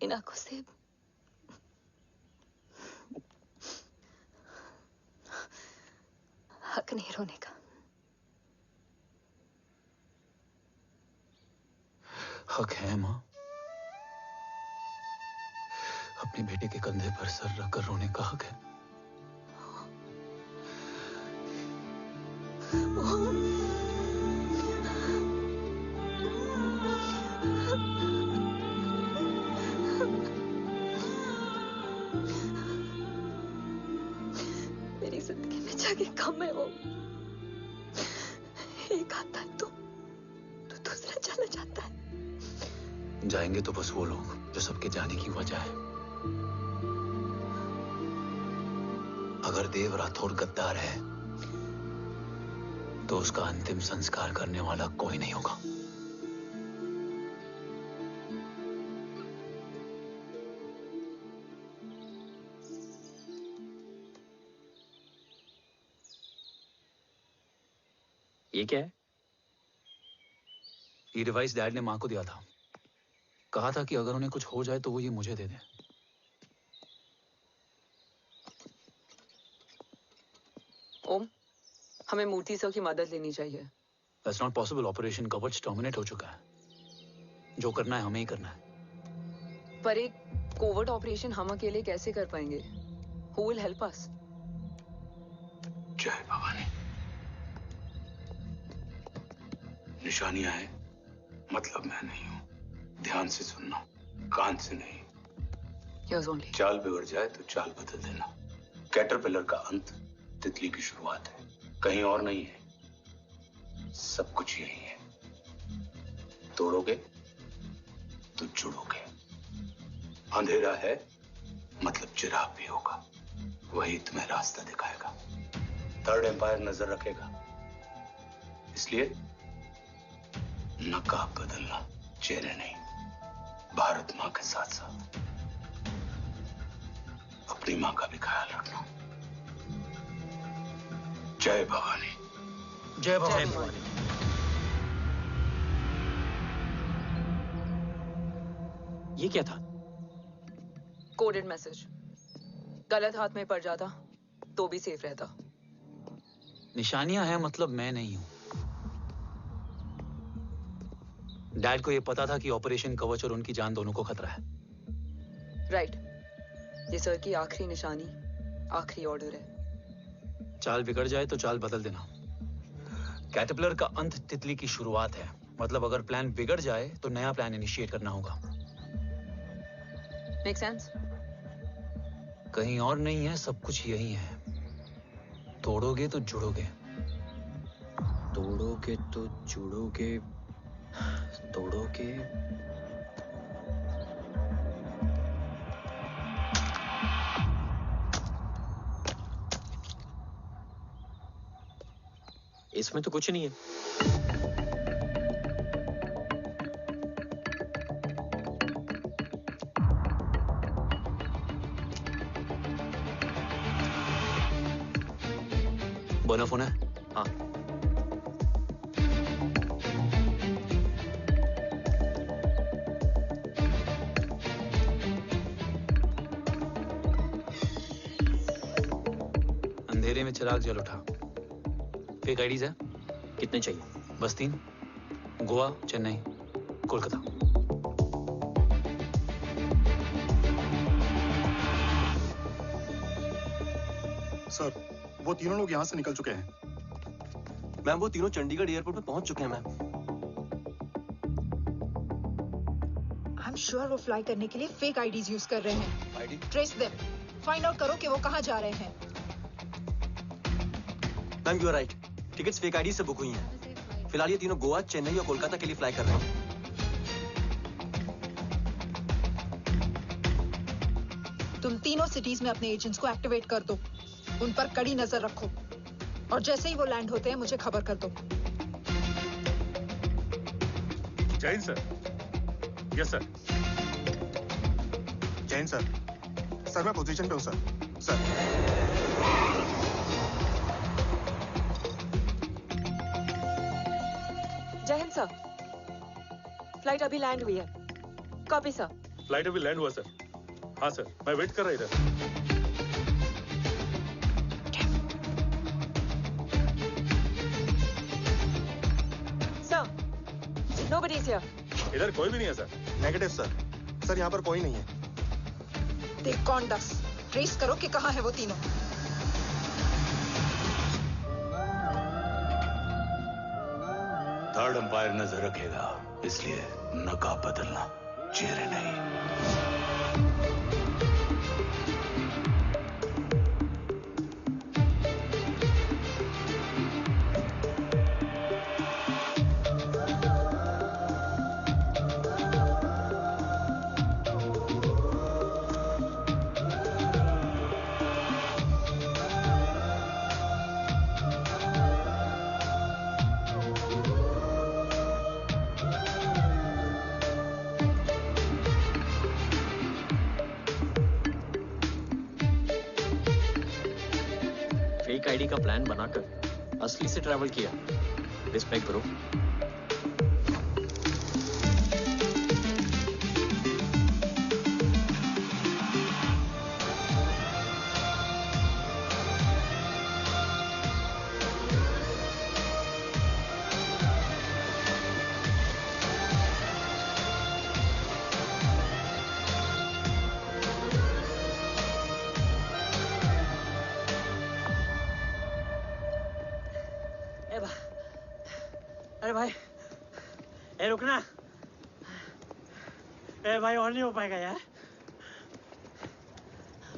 इन आंखों से हक नहीं रोने का। हक है माँ, अपने बेटे के कंधे पर सर रखकर रोने का हक है। मेरी जिंदगी में जगह कम है वो, एक आता है तो दूसरा चला जाता है। जाएंगे तो बस वो लोग जो सबके जाने की वजह है। अगर देव राठौर गद्दार है तो उसका अंतिम संस्कार करने वाला कोई नहीं होगा। ये क्या है? ये डिवाइस डैड ने मां को दिया था। कहा था कि अगर उन्हें कुछ हो जाए तो वो ये मुझे दे दें। ओम, हमें मूर्ति सर की मदद लेनी चाहिए। That's not possible. ऑपरेशन कवच टर्मिनेट हो चुका है। जो करना है हमें ही करना है। पर एक कोवर्ट ऑपरेशन हम अकेले कैसे कर पाएंगे? Who will help us? जय भवानी। निशानियां है मतलब मैं नहीं हूं। ध्यान से सुनना, कान से नहीं। Yes, only. चाल बिगड़ जाए तो चाल बदल देना। कैटरपिलर का अंत तितली की शुरुआत है, कहीं और नहीं है। सब कुछ यही है। तोड़ोगे तो जुड़ोगे। अंधेरा है मतलब चिराग भी होगा, वही तुम्हें रास्ता दिखाएगा। थर्ड एम्पायर नजर रखेगा, इसलिए नकाब बदलना, चेहरे नहीं। भारत मां के साथ साथ अपनी मां का भी ख्याल रखना। जय भवानी। जय भवानी। ये क्या था? Coded message. गलत हाथ में पड़ जाता तो भी सेफ रहता। निशानियां हैं मतलब मैं नहीं हूं। डैड को यह पता था कि ऑपरेशन कवच और उनकी जान दोनों को खतरा है। राइट। ये सर की आखिरी निशानी, आखिरी ऑर्डर है। चाल बिगड़ जाए तो चाल बदल देना। कैटरपिलर का अंत तितली की शुरुआत है, मतलब अगर प्लान बिगड़ जाए तो नया प्लान इनिशिएट करना होगा। Make sense? कहीं और नहीं है, सब कुछ यही है। तोड़ोगे तो जुड़ोगे। तोड़ोगे तो जुड़ोगे। तोड़ोगे। इसमें तो कुछ नहीं है। बना फोन है? हाँ। अंधेरे में चिराग जल उठा। फेक आईडीज है? कितने चाहिए? बस 3। गोवा, चेन्नई, कोलकाता। सर, वो तीनों लोग यहाँ से निकल चुके हैं। मैम, वो तीनों चंडीगढ़ एयरपोर्ट पे पहुंच चुके हैं मैम। आई एम श्योर वो फ्लाई करने के लिए फेक आईडीज यूज कर रहे हैं। ID? Trace them. Find out करो कि वो कहाँ जा रहे हैं। Ma'am, you are right. Tickets fake ID से बुक हुई हैं। फिलहाल ये तीनों गोवा, चेन्नई और कोलकाता के लिए फ्लाई कर रहे हैं। तुम तीनों सिटीज में अपने एजेंट्स को एक्टिवेट कर दो। उन पर कड़ी नजर रखो और जैसे ही वो लैंड होते हैं मुझे खबर कर दो। जय Hind sir. Yes sir. Jain sir. Sir मैं पोजीशन पे हूँ सर। सर जय हिंद सर। फ्लाइट अभी लैंड हुई है। Copy sir. फ्लाइट अभी लैंड हुआ सर। हाँ सर, मैं वेट कर रहा इधर। Nobody is here. इधर कोई भी नहीं है सर। Negative sir. सर यहाँ पर कोई नहीं है। देख कौन दस ट्रेस करो कि कहाँ है वो तीनों। थर्ड अंपायर नजर रखेगा, इसलिए नकाब बदलना, चेहरे नहीं। फेक आईडी का प्लान बनाकर असली से ट्रैवल किया। Respect bro. अरे भाई, ए रुकना। ए भाई और नहीं हो पाएगा यार।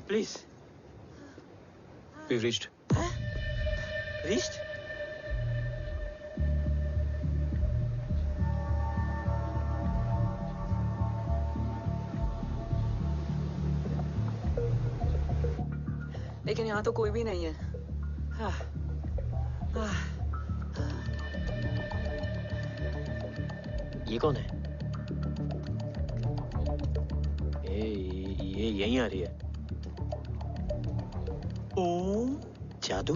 प्लीज। We've reached. Reached? लेकिन यहाँ तो कोई भी नहीं है। ये कौन है? ये यहीं आ रही है। ओम जादू?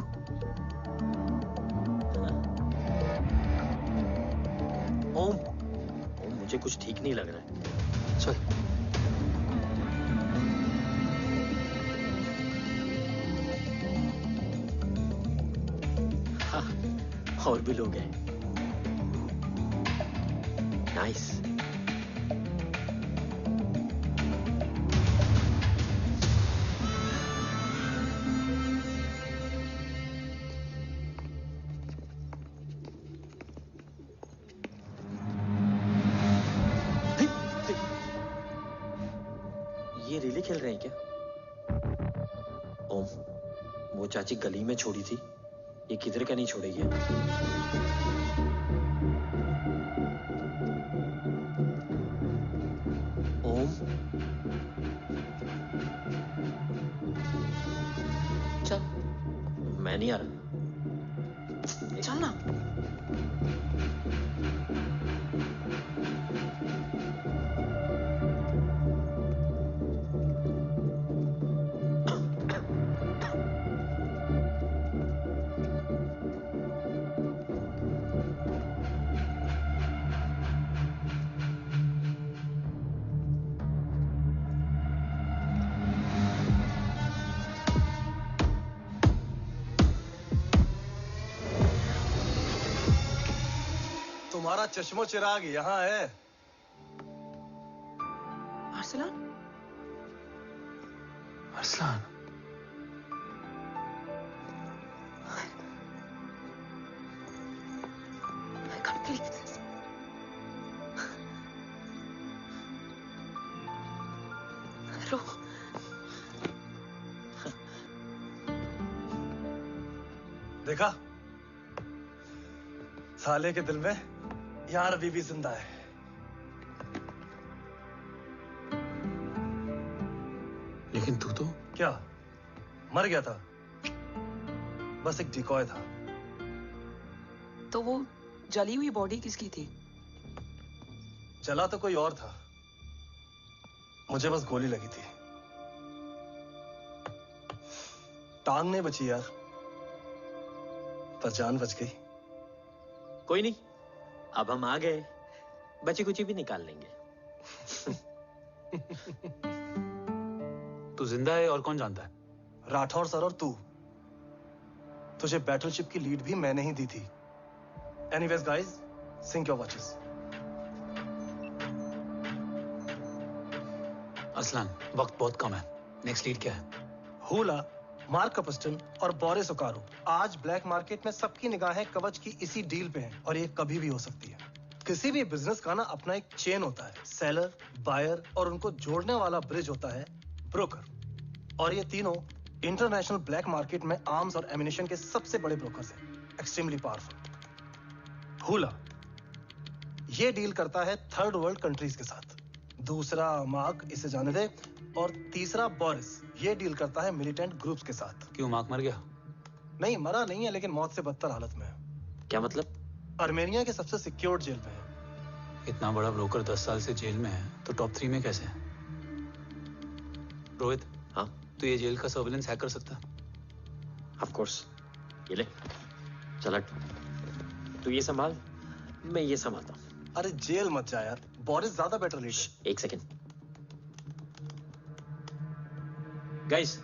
ओम मुझे कुछ ठीक नहीं लग रहा है। चल। हाँ, और भी लोग हैं। नाइस। ये रिले खेल रहे हैं क्या? ओम, वो चाची गली में छोड़ी थी, ये किधर का नहीं छोड़ेगी। ओम, चल। मैं नहीं आ रहा। चल ना। तुम्हारा चश्मो चिराग यहाँ है। Arsalan? Arsalan? I can't believe this. रो। देखा? साले के दिल में यार अभी भी जिंदा है। लेकिन तू तो क्या मर गया था? बस एक डिकॉय था। तो वो जली हुई बॉडी किसकी थी? जला तो कोई और था, मुझे बस गोली लगी थी। टांग नहीं बची यार, पर जान बच गई। कोई नहीं, अब हम आ गए, बची कुची भी निकाल लेंगे। तू जिंदा है और कौन जानता है? राठौर सर और तू। तुझे बैटलशिप की लीड भी मैंने ही दी थी। Anyways guys, sync your watches. Aslan, वक्त बहुत कम है। नेक्स्ट लीड क्या है? हुला, मार्क कपस्टन और बोरिस ओकारो। आज ब्लैक मार्केट में सबकी निगाहें कवच की इसी डील पे हैं और ये कभी भी हो सकती है। किसी भी बिजनेस का ना अपना एक चेन होता है, सेलर, बायर और उनको जोड़ने वाला ब्रिज होता है ब्रोकर। और ये तीनों इंटरनेशनल ब्लैक मार्केट में आर्म्स और एमिनेशन के सबसे बड़े ब्रोकर्स हैं, एक्सट्रीमली पावरफुल। हुला ये डील करता है थर्ड वर्ल्ड कंट्रीज के साथ। दूसरा मार्क, इसे जाने दे। और तीसरा बोरिस, ये डील करता है मिलिटेंट ग्रुप्स के साथ। क्यों, मार्क मर गया? नहीं, मरा नहीं है, लेकिन मौत से बदतर हालत में है। क्या मतलब? आर्मेनिया के सबसे सिक्योर्ड जेल में है। इतना बड़ा ब्रोकर 10 साल से जेल में है, तो टॉप 3 में कैसे है? रोहित, हाँ? तो ये जेल का सर्विलेंस हैक कर सकता? Of course. ये ले, चल हट। तू ये संभाल, मैं ये संभालता हूँ। अरे जेल मत जा यार, बोरिस ज्यादा बेटर लीडर। एक सेकेंड। गाइस,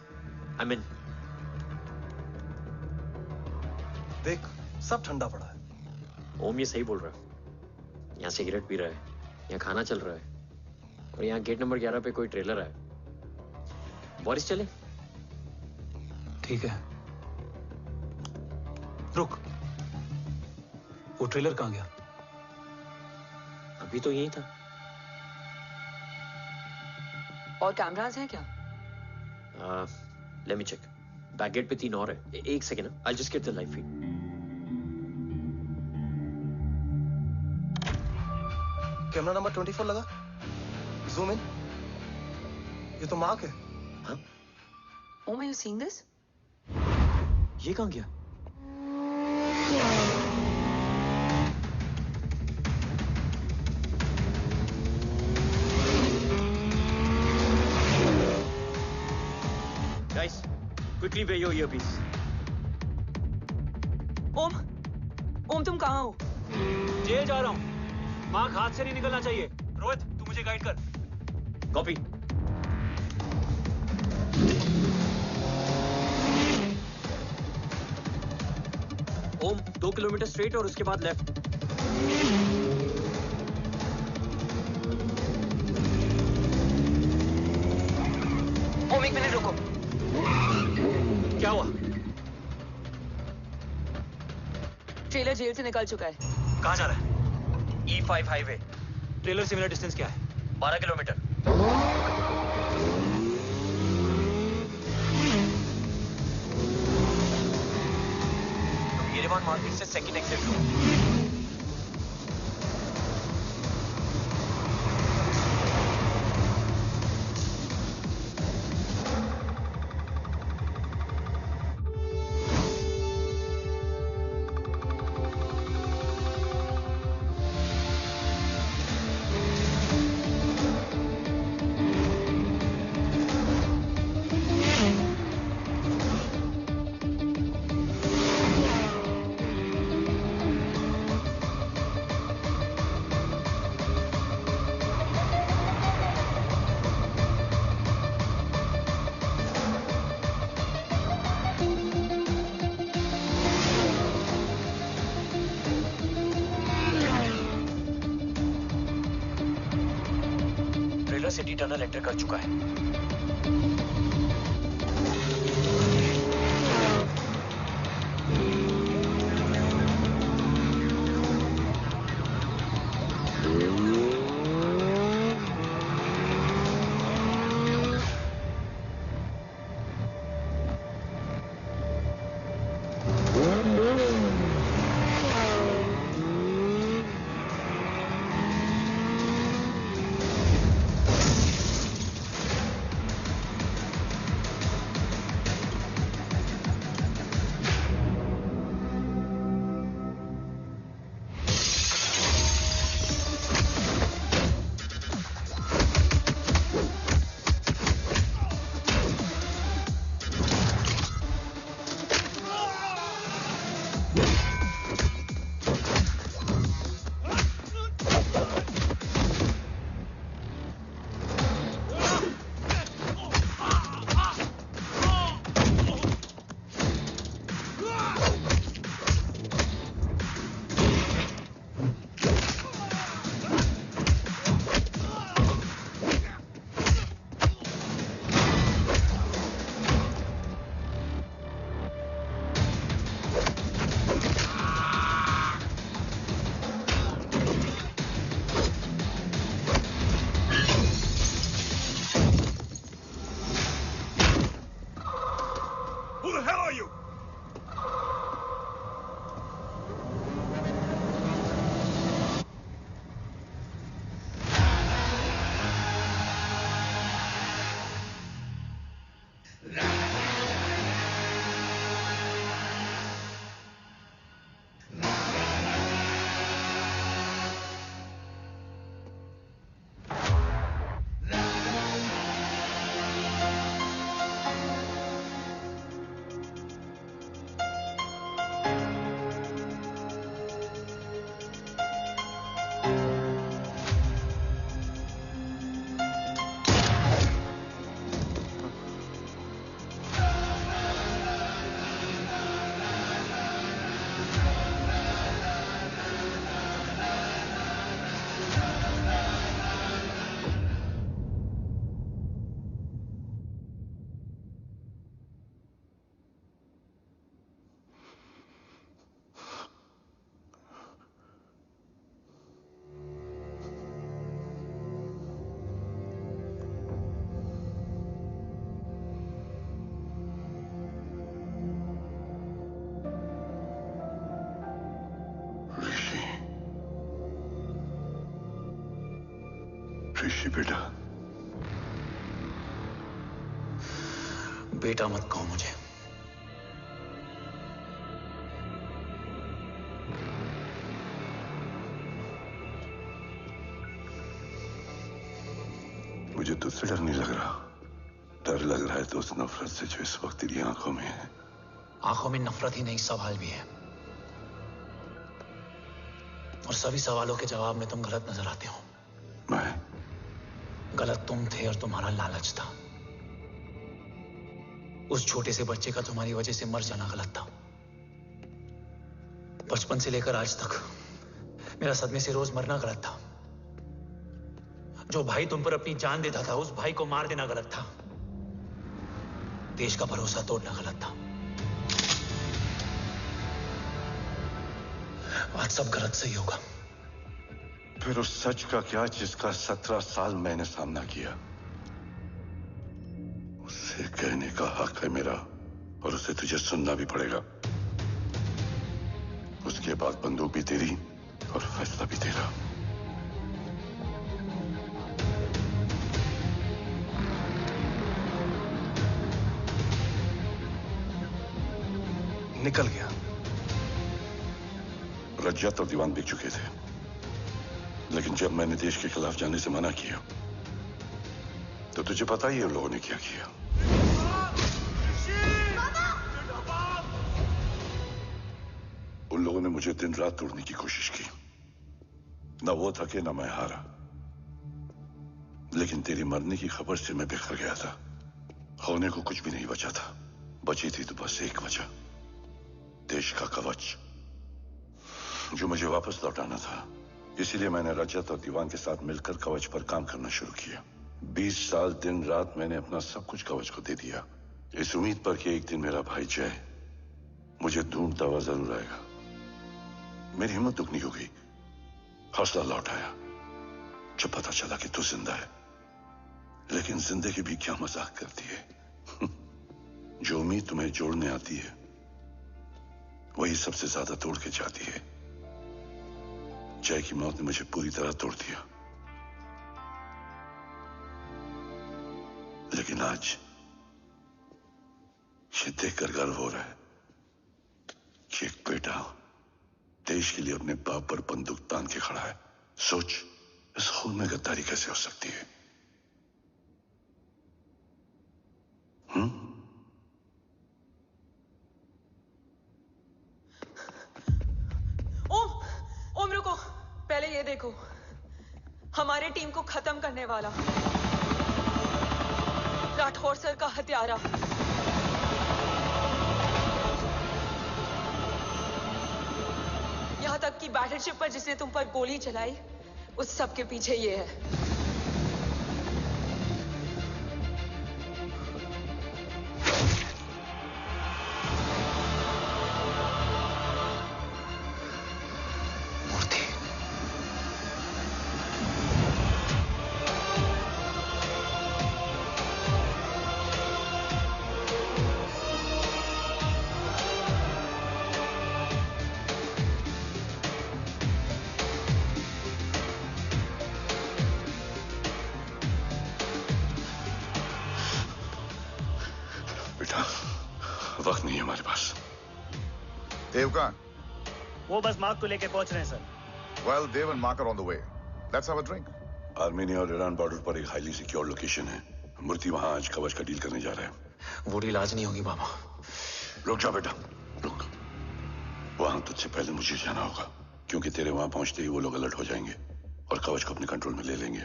आई मीन, देख सब ठंडा पड़ा है। ओम ये सही बोल रहा है। यहाँ सिगरेट पी रहा है, यहाँ खाना चल रहा है, और यहाँ गेट नंबर 11 पे कोई ट्रेलर है। बोरिस चले? ठीक है। रुक, वो ट्रेलर कहाँ गया? अभी तो यही था। और कैमरास हैं क्या? Let me check. Back gate पे 3 और है। एक second, I just get the live feed. Camera number 24 लगा। Zoom in. ये तो मार्क है। हाँ? Om, are you seeing this? ये कहाँ गया? Guys, quickly wear your earpiece. ओम, तुम कहाँ हो? जेल जा रहा हूँ। मार्क हाथ से नहीं निकलना चाहिए। रोहित, तू मुझे गाइड कर। कॉपी। ओम, 2 किलोमीटर स्ट्रेट और उसके बाद लेफ्ट। ओम, 1 मिनट रुको। क्या हुआ? ट्रेलर जेल से निकल चुका है। कहाँ जा रहा है? E5 highway. ट्रेलर से मेरा डिस्टेंस क्या है? 12 किलोमीटर। येरेवान मार्केट से सेकंड एग्जिट लो। सिटी टनल एंटर कर चुका है। ऋषि बेटा, बेटा मत कहो मुझे। मुझे तुझसे डर नहीं लग रहा, डर लग रहा है तो उस नफरत से जो इस वक्त तेरी आंखों में है। आंखों में नफरत ही नहीं, सवाल भी है, और सभी सवालों के जवाब में तुम गलत नजर आते हो। मैं गलत तुम थे और तुम्हारा लालच था। उस छोटे से बच्चे का तुम्हारी वजह से मर जाना गलत था। बचपन से लेकर आज तक मेरा सदमे से रोज मरना गलत था। जो भाई तुम पर अपनी जान देता था, उस भाई को मार देना गलत था। देश का भरोसा तोड़ना गलत था। आज सब गलत सही होगा। फिर उस सच का क्या जिसका 17 साल मैंने सामना किया? उसे कहने का हक है मेरा, और उसे तुझे सुनना भी पड़ेगा। उसके बाद बंदूक भी तेरी और फैसला भी तेरा। निकल गया। रज्जत और दीवान बिक चुके थे, लेकिन जब मैंने देश के खिलाफ जाने से मना किया तो तुझे पता ही है उन लोगों ने क्या किया। उन लोगों ने मुझे दिन रात तोड़ने की कोशिश की। ना वो थके ना मैं हारा, लेकिन तेरी मरने की खबर से मैं बिखर गया था। होने को कुछ भी नहीं बचा था। बची थी तो बस एक वजह, देश का कवच, जो मुझे वापस लौटाना था। इसीलिए मैंने रजत और दीवान के साथ मिलकर कवच पर काम करना शुरू किया। 20 साल दिन रात मैंने अपना सब कुछ कवच को दे दिया, इस उम्मीद पर कि एक दिन मेरा भाई जय मुझे ढूंढता हुआ जरूर आएगा। मेरी हिम्मत दुगनी हो गई, हौसला लौट आया जब पता चला कि तू जिंदा है। लेकिन जिंदगी भी क्या मजाक करती है। जो उम्मीद तुम्हें जोड़ने आती है वही सबसे ज्यादा तोड़ के जाती है। जय की मौत ने मुझे पूरी तरह तोड़ दिया, लेकिन आज ये देखकर गर्व हो रहा है कि एक बेटा देश के लिए अपने बाप पर बंदूक तान के खड़ा है। सोच, इस खून में गद्दारी कैसे हो सकती है? ओम रुको, पहले ये देखो, हमारे टीम को खत्म करने वाला राठौर सर का हत्यारा। यहां तक कि बैटलशिप पर जिसने तुम पर गोली चलाई, उस सब के पीछे ये है। वक्त नहीं है हमारे पास। देवकान, वो बस मार्क को लेके पहुंच रहे हैं sir. Well, Dev and Mark are on the way. Let's have a drink. Armenia और ईरान बॉर्डर पर एक हाईली सिक्योर लोकेशन है। मूर्ति वहां आज कवच का डील करने जा रहा है। वो डील आज नहीं होगी बाबा। रुक जा बेटा, रुक। वहां तुझसे पहले मुझे जाना होगा, क्योंकि तेरे वहां पहुंचते ही वो लोग अलर्ट हो जाएंगे और कवच को अपने कंट्रोल में ले लेंगे।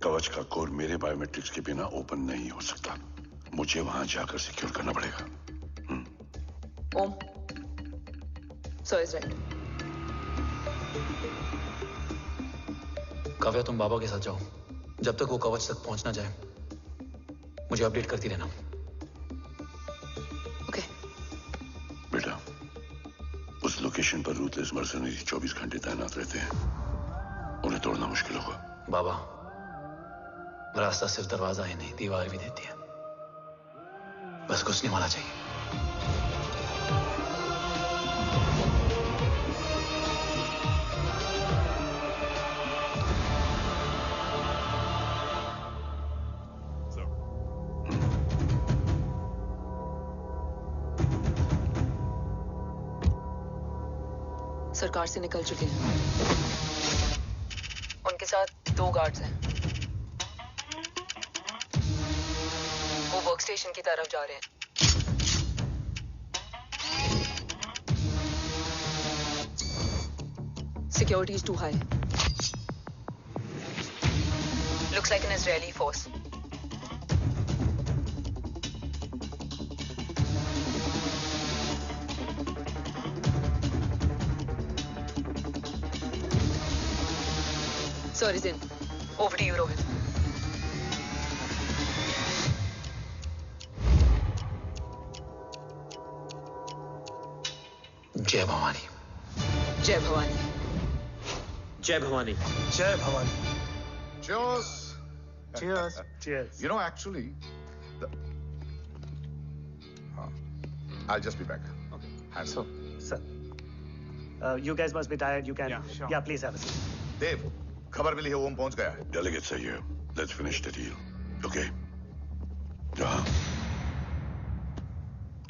कवच का कोड मेरे बायोमेट्रिक्स के बिना ओपन नहीं हो सकता। मुझे वहां जाकर सिक्योर करना पड़ेगा। ओम, सो इज राइट। काव्या, तुम बाबा के साथ जाओ। जब तक वो कवच तक पहुंच ना जाए मुझे अपडेट करती रहना। ओके। बेटा, उस लोकेशन पर रूथलेस मर्सनरी 24 घंटे तैनात रहते हैं। उन्हें तोड़ना मुश्किल होगा। बाबा, रास्ता सिर्फ दरवाजा ही नहीं, दीवार भी देती है। बस घुसने वाला चाहिए। सरकार से निकल चुके हैं। उनके साथ 2 गार्ड्स हैं। वो वर्क स्टेशन की तरफ जा रहे हैं। Security is too high. Looks like an Israeli force. Sir is in. Over to you, Rohit. जय भवानी। जय भवानी। जय भवानी। जय Bhavani. Cheers. Cheers. Cheers. You know, actually, I'll just be back. Okay. So, sir, you guys must be tired. You can, yeah, please have a seat. Dave, खबर मिली है ओम पहुंच गया है। Delegate सही है। Let's finish the deal. Okay? हाँ।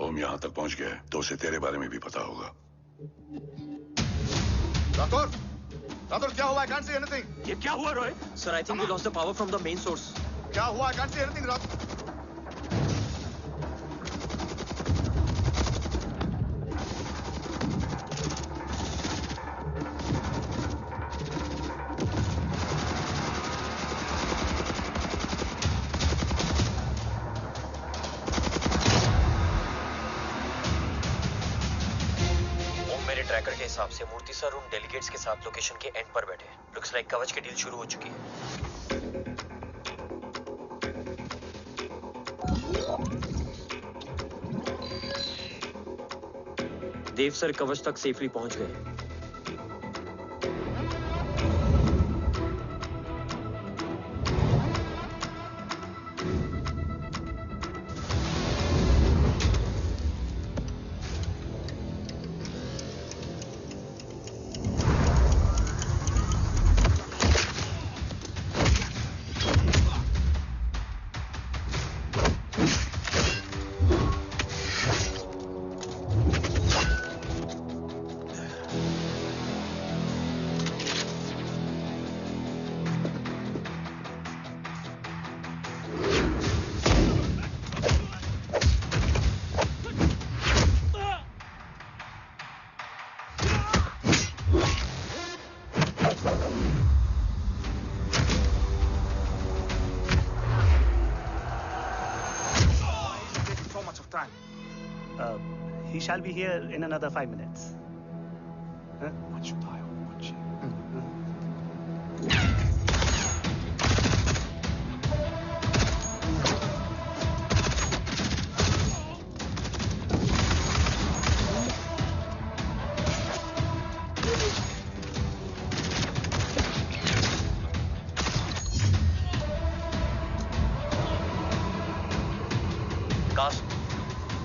ओम यहाँ तक पहुंच गया है, तो उसे तेरे बारे में भी पता होगा। राठौर क्या हुआ? I can't see anything. ये क्या हुआ Rohit? Sir, I think we lost the power from the main source. क्या हुआ? I can't see anything, Rathore. Tracker के हिसाब से मूर्ति सर उन डेलीगेट्स के साथ लोकेशन के एंड पर बैठे। लुक्स लाइक कवच की डील शुरू हो चुकी है। देव सर कवच तक सेफली पहुंच गए। He shall be here in another 5 minutes. Huh?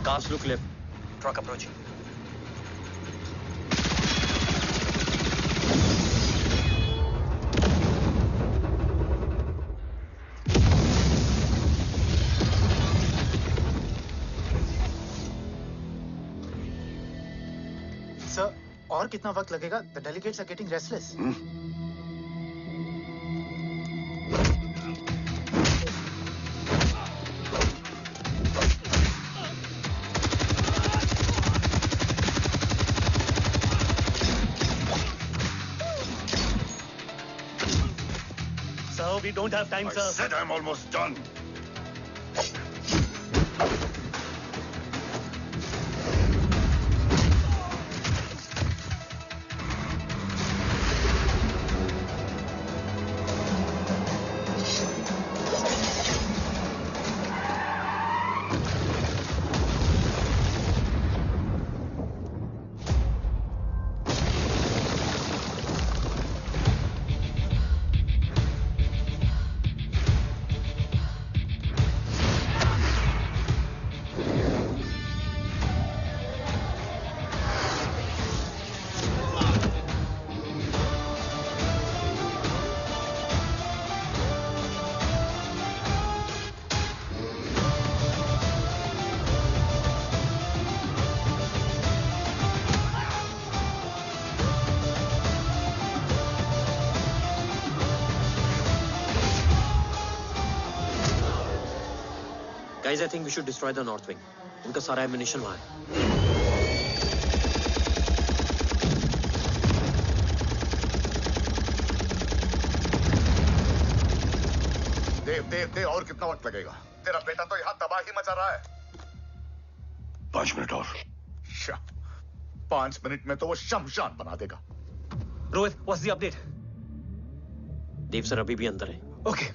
Cast look left. Truck approaching. Sir, और कितना वक्त लगेगा? The delegates are getting restless. We don't have time, sir. I said I'm almost done. Guys, I think we should destroy the north wing. उनका सारा ammunition वहाँ है. देव और कितना वक्त लगेगा? तेरा बेटा तो यहाँ तबाही मचा रहा है. 5 मिनट और. 5 मिनट में तो वो शमशान बना देगा. Rohit, what's the update? Dev sir अभी भी अंदर है. Okay.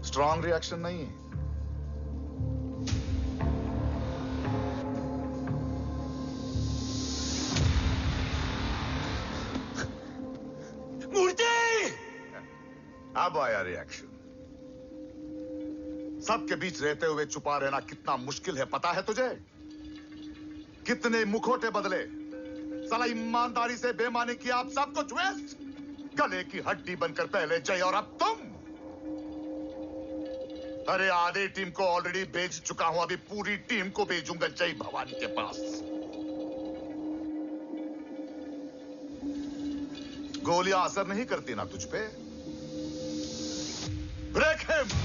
स्ट्रॉन्ग रिएक्शन नहीं है. मूर्ति! अब आया रिएक्शन. सबके बीच रहते हुए छुपा रहना कितना मुश्किल है पता है तुझे? कितने मुखौटे बदले. साला ईमानदारी से बेमानी किया, आप सब कुछ वेस्ट. गले की हड्डी बनकर पहले जय और अब तुम. अरे आधे टीम को ऑलरेडी भेज चुका हूं, अभी पूरी टीम को भेजूंगा जय भवानी के पास. गोलियां असर नहीं करती ना तुझ पे. Break him.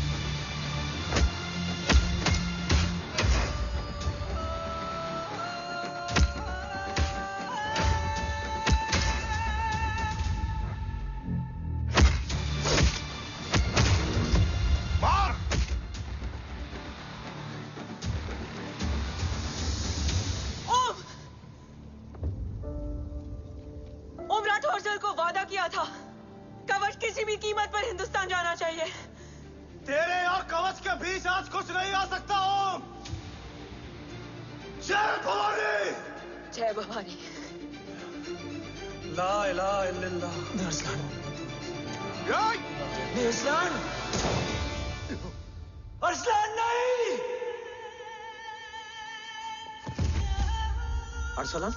Arsalan?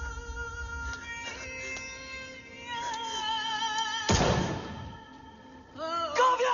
Kavya!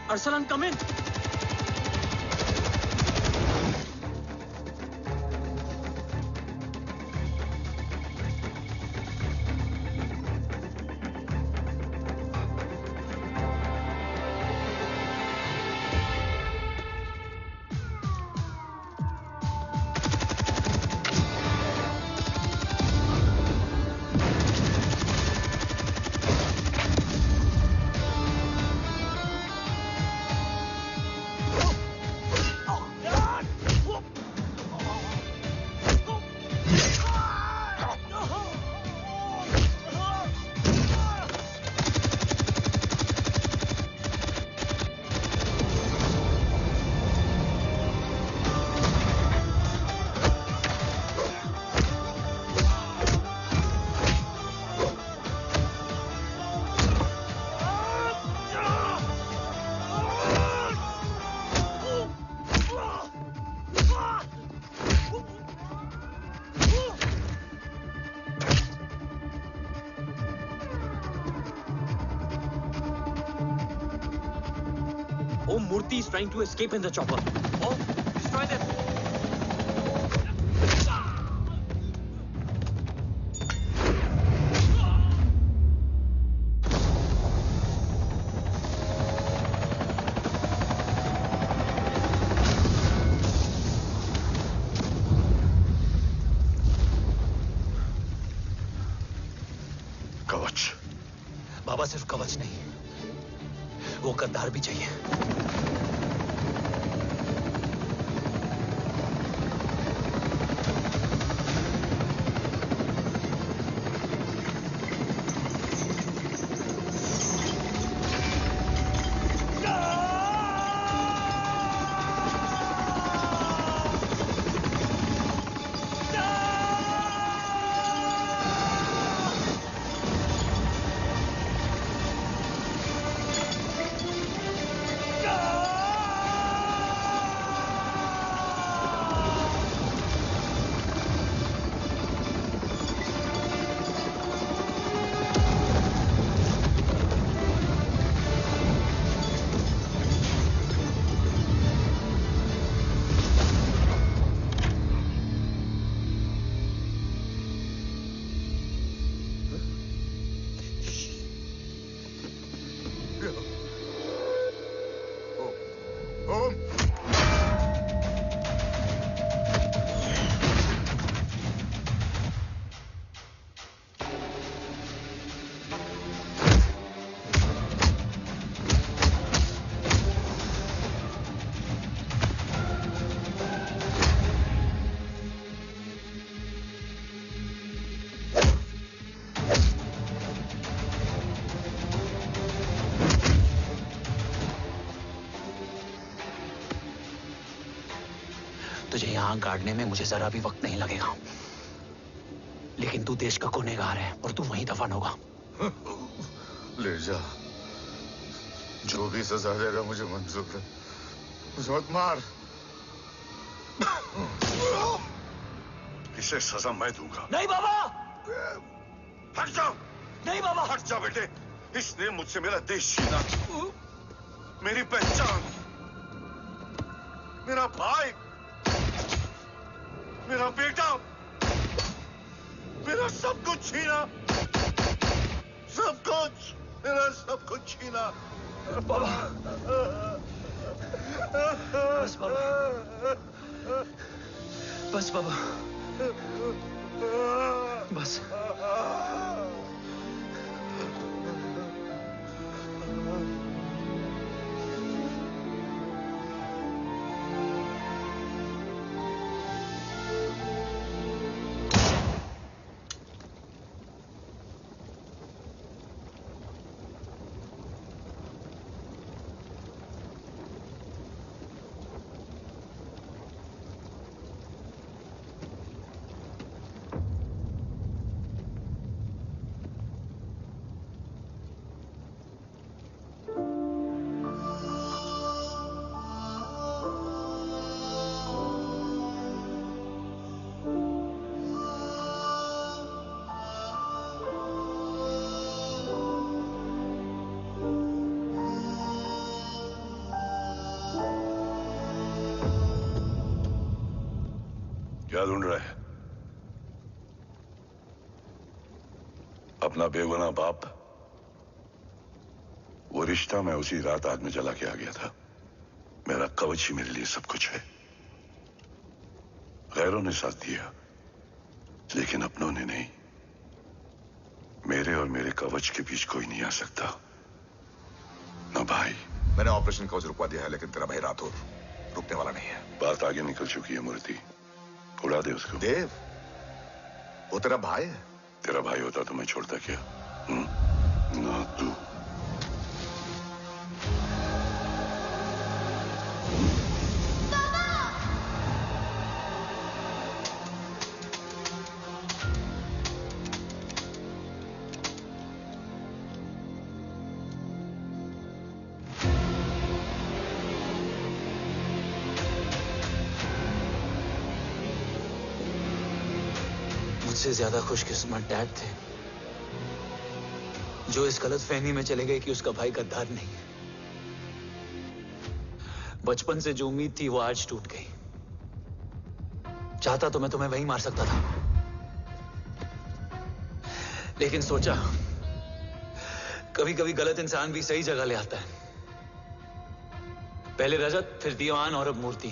Arsalan, come in. is trying to escape in the chopper. Oh, destroy them. बाबा सिर्फ कवच नहीं, वो गद्दार भी चाहिए। तुझे यहां गाड़ने में मुझे जरा भी वक्त नहीं लगेगा, लेकिन तू देश का गुनहगार है और तू वहीं दफन होगा। ले जा, जो भी सजा देगा मुझे मंजूर है, मुझे मत मार। इसे सजा मैं दूंगा। नहीं बाबा, हट जाओ। नहीं बाबा, हट जा बेटे। इसने मुझसे मेरा देश छीना, मेरी पहचान, मेरा भाई, मेरा बेटा, मेरा सब कुछ छीना, सब कुछ, मेरा सब कुछ छीना। बाबा, बस बाबा, बस बाबा, बस। क्या ढूंढ रहा है? अपना बेगुनाह बाप। वो रिश्ता मैं उसी रात आग में जला के आ गया था। मेरा कवच ही मेरे लिए सब कुछ है। गैरों ने साथ दिया, लेकिन अपनों ने नहीं। मेरे और मेरे कवच के बीच कोई नहीं आ सकता। ना भाई। मैंने ऑपरेशन कवच रुकवा दिया है, लेकिन तेरा भाई राठौर रुकने वाला नहीं है। बात आगे निकल चुकी है मूर्ति। उड़ा दे उसको। देव, वो तेरा भाई है। तेरा भाई होता तो मैं छोड़ता क्या? ना तू। मुझसे ज्यादा खुशकिस्मत डैड थे, जो इस गलतफहमी में चले गए कि उसका भाई गद्दार नहीं है। बचपन से जो उम्मीद थी वो आज टूट गई। चाहता तो मैं तुम्हें वहीं मार सकता था, लेकिन सोचा कभी कभी गलत इंसान भी सही जगह ले आता है। पहले रजत, फिर दीवान और अब मूर्ति।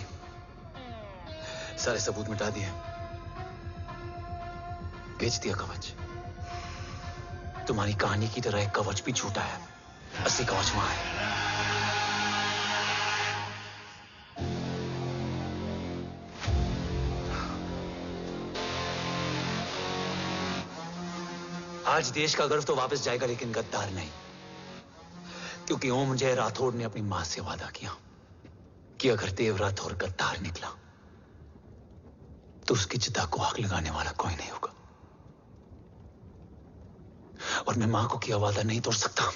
सारे सबूत मिटा दिए, बेच दिया कवच। तुम्हारी कहानी की तरह एक कवच भी छूटा है, असली कवच वहां है। आज देश का गर्व तो वापस जाएगा, लेकिन गद्दार नहीं, क्योंकि ओम जय राठौड़ ने अपनी मां से वादा किया कि अगर देव राठौड़ गद्दार निकला तो उसकी चिता को आग लगाने वाला कोई नहीं होगा। और मैं मां को किया वादा नहीं तोड़ सकता।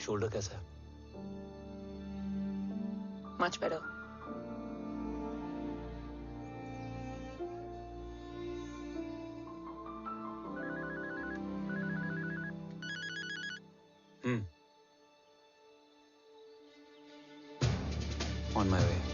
शोल्डर कैसा है? Much better. On my way.